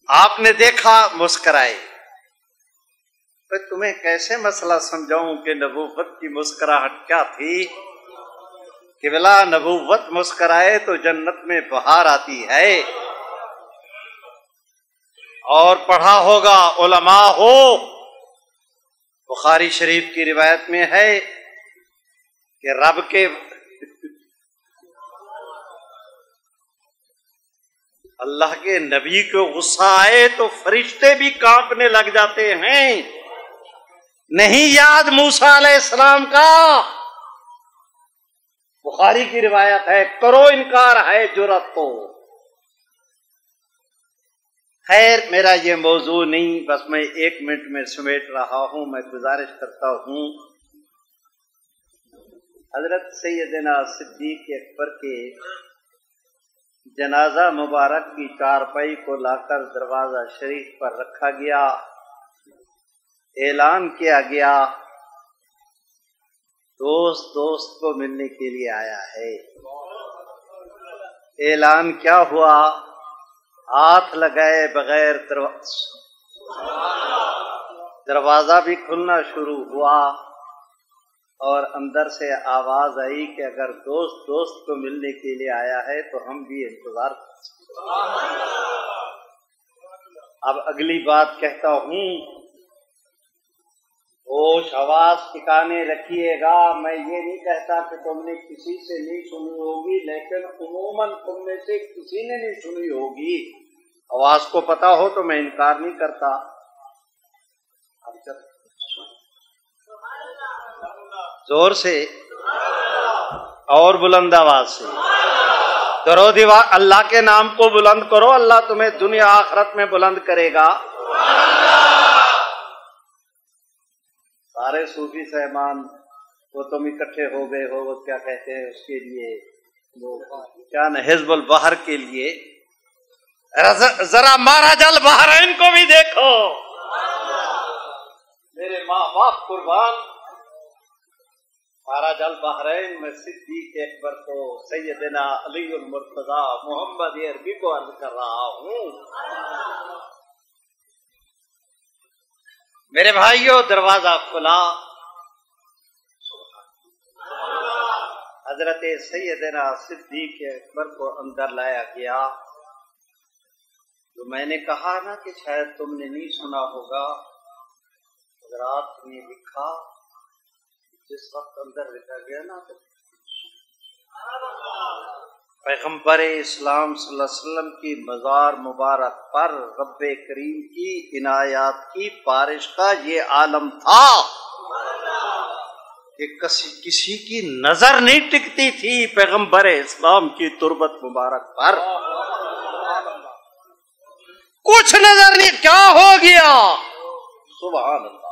آپ نے دیکھا، مسکرائے. تو تمہیں کیسے مسئلہ سمجھاؤں کہ نبوت کی مسکراہٹ کیا تھی؟ کہ بلا نبوت مسکرائے تو جنت میں بہار آتی ہے. اور پڑھا ہوگا علماء ہو، بخاری شریف کی روایت میں ہے کہ رب کے اللہ کے نبی کو غصہ آئے تو فرشتے بھی کانپنے لگ جاتے ہیں. نہیں یاد موسیٰ علیہ السلام کا؟ بخاری کی روایت ہے، کرو انکار ہے جرأت تو. خیر میرا یہ موضوع نہیں، بس میں 1 منٹ میں سمیٹ رہا ہوں. میں گزارش کرتا ہوں حضرت سیدنا صدیق اکبر کے جنازہ مبارک کی چارپائی کو لا کر دروازہ شریف پر رکھا گیا. اعلان کیا گیا دوست دوست کو ملنے کے لیے آیا ہے. اعلان کیا ہوا؟ ہاتھ لگائے بغیر دروازہ بھی کھلنا شروع ہوا اور اندر سے آواز آئی کہ اگر دوست دوست کو ملنے کے لیے آیا ہے تو ہم بھی انتظار کر سکتے. اب اگلی بات کہتا ہوں، ہوش حواس ٹھکانے رکھیے گا. میں یہ نہیں کہتا کہ تم نے کسی سے نہیں سنی ہوگی، لیکن عموماً تم میں سے کسی نے نہیں سنی ہوگی. آواز کو پتا ہو تو میں انکار نہیں کرتا. زور سے اور بلند آواز سے درود اللہ کے نام کو بلند کرو، اللہ تمہیں دنیا آخرت میں بلند کرے گا. سارے صوفی صاحبان وہ تم اکٹھے ہو گئے ہو، وہ کیا کہتے ہیں اس کے لیے، وہ کیا نا حزب البحر کے لیے. ذرا مہاراج البحرین کو بھی دیکھو، میرے ماں باپ قربان. مہاراج البحرین میں صدیق اکبر کو سیدنا علی المرتضی محمد عربی کو عرض کر رہا ہوں. میرے بھائیوں دروازہ کھلا، حضرت سیدنا صدیق اکبر کو اندر لایا گیا. تو میں نے کہا نا کہ شاید تم نے نہیں سنا ہوگا، حضرات نے لکھا جس وقت اندر لکھا گیا نا تو پیغمبر اسلام صلی اللہ علیہ وسلم کی مزار مبارک پر رب کریم کی عنایات کی بارش کا یہ عالم تھا کہ کسی کی نظر نہیں ٹکتی تھی پیغمبر اسلام کی تربت مبارک پر. کچھ نظر نہیں، کیا ہو گیا؟ سبحان اللہ.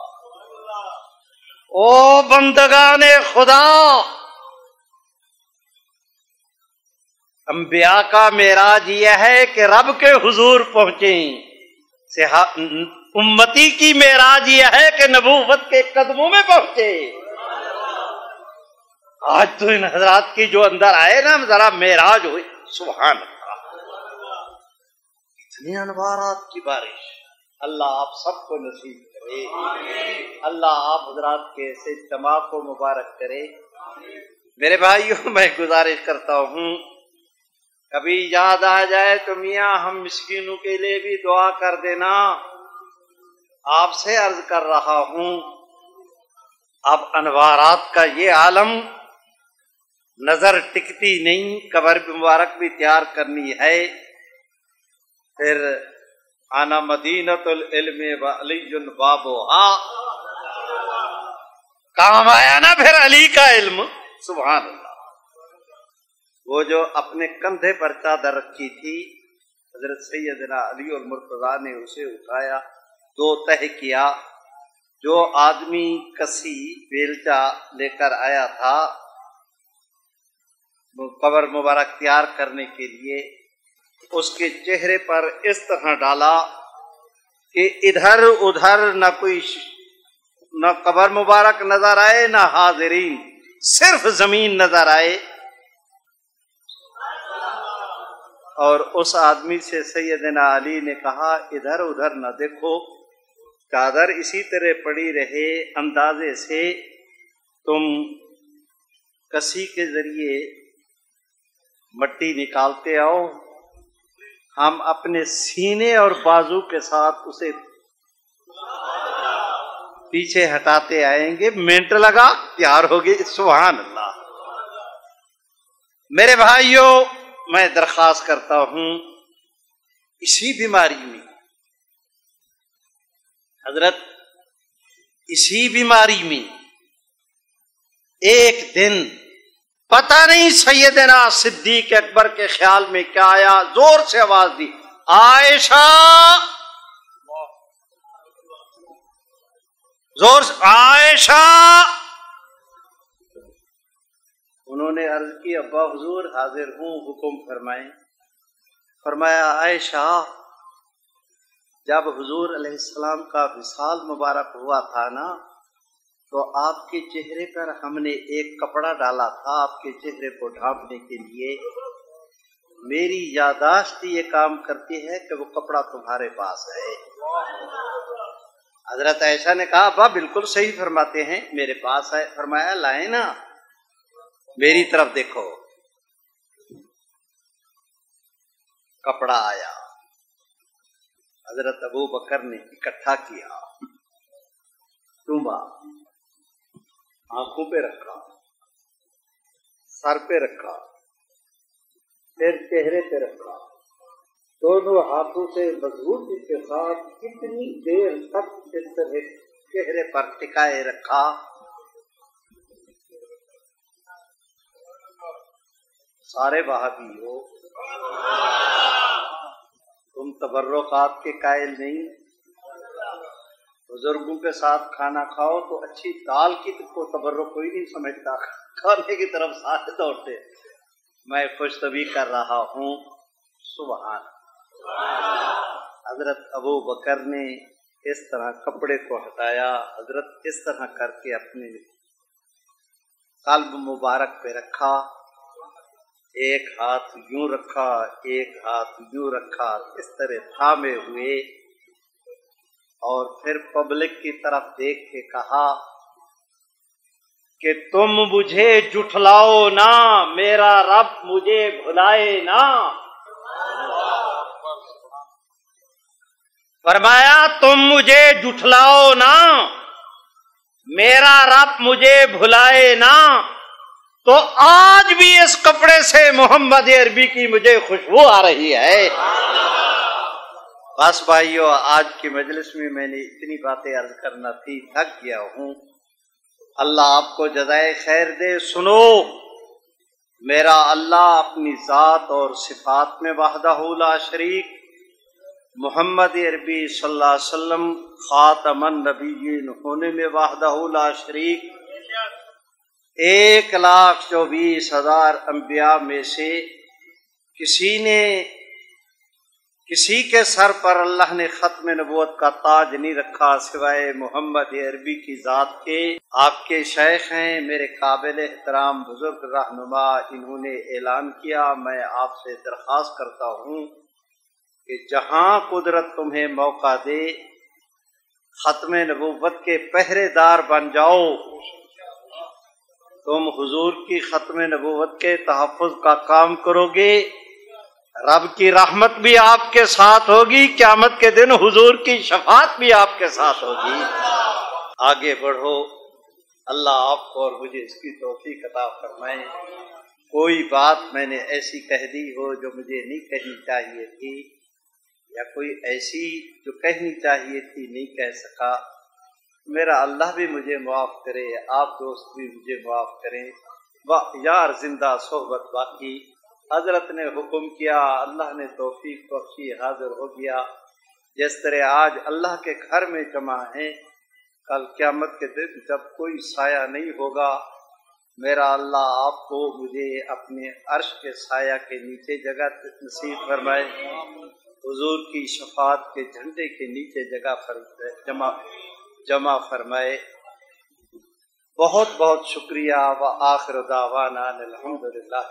او بندگان خدا، انبیاء کا معراج یہ ہے کہ رب کے حضور پہنچیں. امتی کی معراج یہ ہے کہ نبوت کے قدموں میں پہنچے. آج تو ان حضرات کی جو اندر آئے نا ذرا معراج ہوئی. سبحان اللہ، اتنے انوارات کی بارش. اللہ آپ سب کو نصیب کرے، اللہ آپ حضرات کے اس اجتماع کو مبارک کرے. میرے بھائیوں میں گزارش کرتا ہوں کبھی یاد آ جائے تو میاں ہم مسکینوں کے لیے بھی دعا کر دینا. آپ سے عرض کر رہا ہوں اب انوارات کا یہ عالم نظر ٹکتی نہیں، قبر مبارک بھی تیار کرنی ہے. پھر انا مدینۃ العلم وعلی بابھا، کام آیا نا پھر علی کا علم. سبحان اللہ. وہ جو اپنے کندھے پر چادر رکھی تھی حضرت سیدنا علی المرتضیٰ نے اسے اٹھایا، 2 تہہ کیا. جو آدمی کسی بیلچا لے کر آیا تھا قبر مبارک تیار کرنے کے لیے، اس کے چہرے پر اس طرح ڈالا کہ ادھر ادھر نہ قبر مبارک نظر آئے نہ حاضرین، صرف زمین نظر آئے. اور اس آدمی سے سیدنا علی نے کہا ادھر ادھر نہ دیکھو، چادر اسی طرح پڑی رہے، اندازے سے تم کسی کے ذریعے مٹی نکالتے آؤ، ہم اپنے سینے اور بازو کے ساتھ اسے پیچھے ہٹاتے آئیں گے. منٹ لگا، تیار ہوگی. سبحان اللہ. میرے بھائیوں، میں درخواست کرتا ہوں، اسی بیماری میں حضرت، اسی بیماری میں ایک دن پتہ نہیں سیدنا صدیق اکبر کے خیال میں کیا آیا، زور سے آواز دی، عائشہ، زور سے عائشہ۔ انہوں نے عرض کی، ابا حضور حاضر ہوں، حکم فرمائیں۔ فرمایا، عائشہ، جب حضور علیہ السلام کا وصال مبارک ہوا تھا نا، تو آپ کے چہرے پر ہم نے ایک کپڑا ڈالا تھا آپ کے چہرے کو ڈھانپنے کے لیے۔ میری یادداشت یہ کام کرتی ہے کہ وہ کپڑا تمہارے پاس ہے۔ حضرت عائشہ نے کہا، ابا بالکل صحیح فرماتے ہیں، میرے پاس ہے۔ فرمایا، لائیں نا، میری طرف دیکھو۔ کپڑا آیا، حضرت ابو بکر نے اکٹھا کیا، ٹومبا، آنکھوں پہ رکھا، سر پہ رکھا، پھر چہرے پہ رکھا، دونوں ہاتھوں سے مضبوطی کے ساتھ کتنی دیر تک اس طرح چہرے پر ٹکائے رکھا۔ سارے وہابی ہو، تم تبرکات کے قائل نہیں، بزرگوں کے ساتھ کھانا کھاؤ تو اچھی دال کی کو تبرک کوئی نہیں سمجھتا، کھانے کی طرف سارے دوڑتے۔ میں خوش طبی کر رہا ہوں، سبحان۔ حضرت ابو بکر نے اس طرح کپڑے کو ہٹایا، حضرت اس طرح کر کے اپنے قلب مبارک پہ رکھا، ایک ہاتھ یوں رکھا، ایک ہاتھ یوں رکھا، اس طرح تھامے ہوئے، اور پھر پبلک کی طرف دیکھ کے کہا کہ تم مجھے جھٹلاؤ نہ، میرا رب مجھے بھلائے نہ۔ فرمایا، تم مجھے جھٹلاؤ نہ، میرا رب مجھے بھلائے نہ، تو آج بھی اس کپڑے سے محمد عربی کی مجھے خوشبو آ رہی ہے۔ بس بھائیو، آج کی مجلس میں میں نے اتنی باتیں عرض کرنا تھی، تھک گیا ہوں، اللہ آپ کو جزائے خیر دے۔ سنو، میرا اللہ اپنی ذات اور صفات میں وحدہ لا شریک، محمد عربی صلی اللہ علیہ وسلم خاتم النبیین ہونے میں وحدہ لا شریک، 1,24,000 انبیاء میں سے کسی کے سر پر اللہ نے ختم نبوت کا تاج نہیں رکھا سوائے محمد عربی کی ذات کے۔ آپ کے شیخ ہیں، میرے قابل احترام بزرگ رہنما، انہوں نے اعلان کیا، میں آپ سے درخواست کرتا ہوں کہ جہاں قدرت تمہیں موقع دے، ختم نبوت کے پہرے دار بن جاؤ۔ تم حضور کی ختم نبوت کے تحفظ کا کام کرو گے، رب کی رحمت بھی آپ کے ساتھ ہوگی، قیامت کے دن حضور کی شفاعت بھی آپ کے ساتھ ہوگی۔ آگے بڑھو، اللہ آپ کو اور مجھے اس کی توفیق عطا فرمائے۔ کوئی بات میں نے ایسی کہہ دی ہو جو مجھے نہیں کہنی چاہیے تھی، یا کوئی ایسی جو کہنی چاہیے تھی نہیں کہہ سکا، میرا اللہ بھی مجھے معاف کرے، آپ دوست بھی مجھے معاف کریں۔ یار زندہ صحبت باقی، حضرت نے حکم کیا، اللہ نے توفیق بخشی، حاضر ہو گیا۔ جس طرح آج اللہ کے گھر میں جمع ہیں، کل قیامت کے دن جب کوئی سایہ نہیں ہوگا، میرا اللہ آپ کو مجھے اپنے عرش کے سایہ کے نیچے جگہ نصیب فرمائے، حضور کی شفاعت کے جھنڈے کے نیچے جگہ جمع فرمائے۔ بہت بہت شکریہ، وآخر دعوانا الحمدللہ۔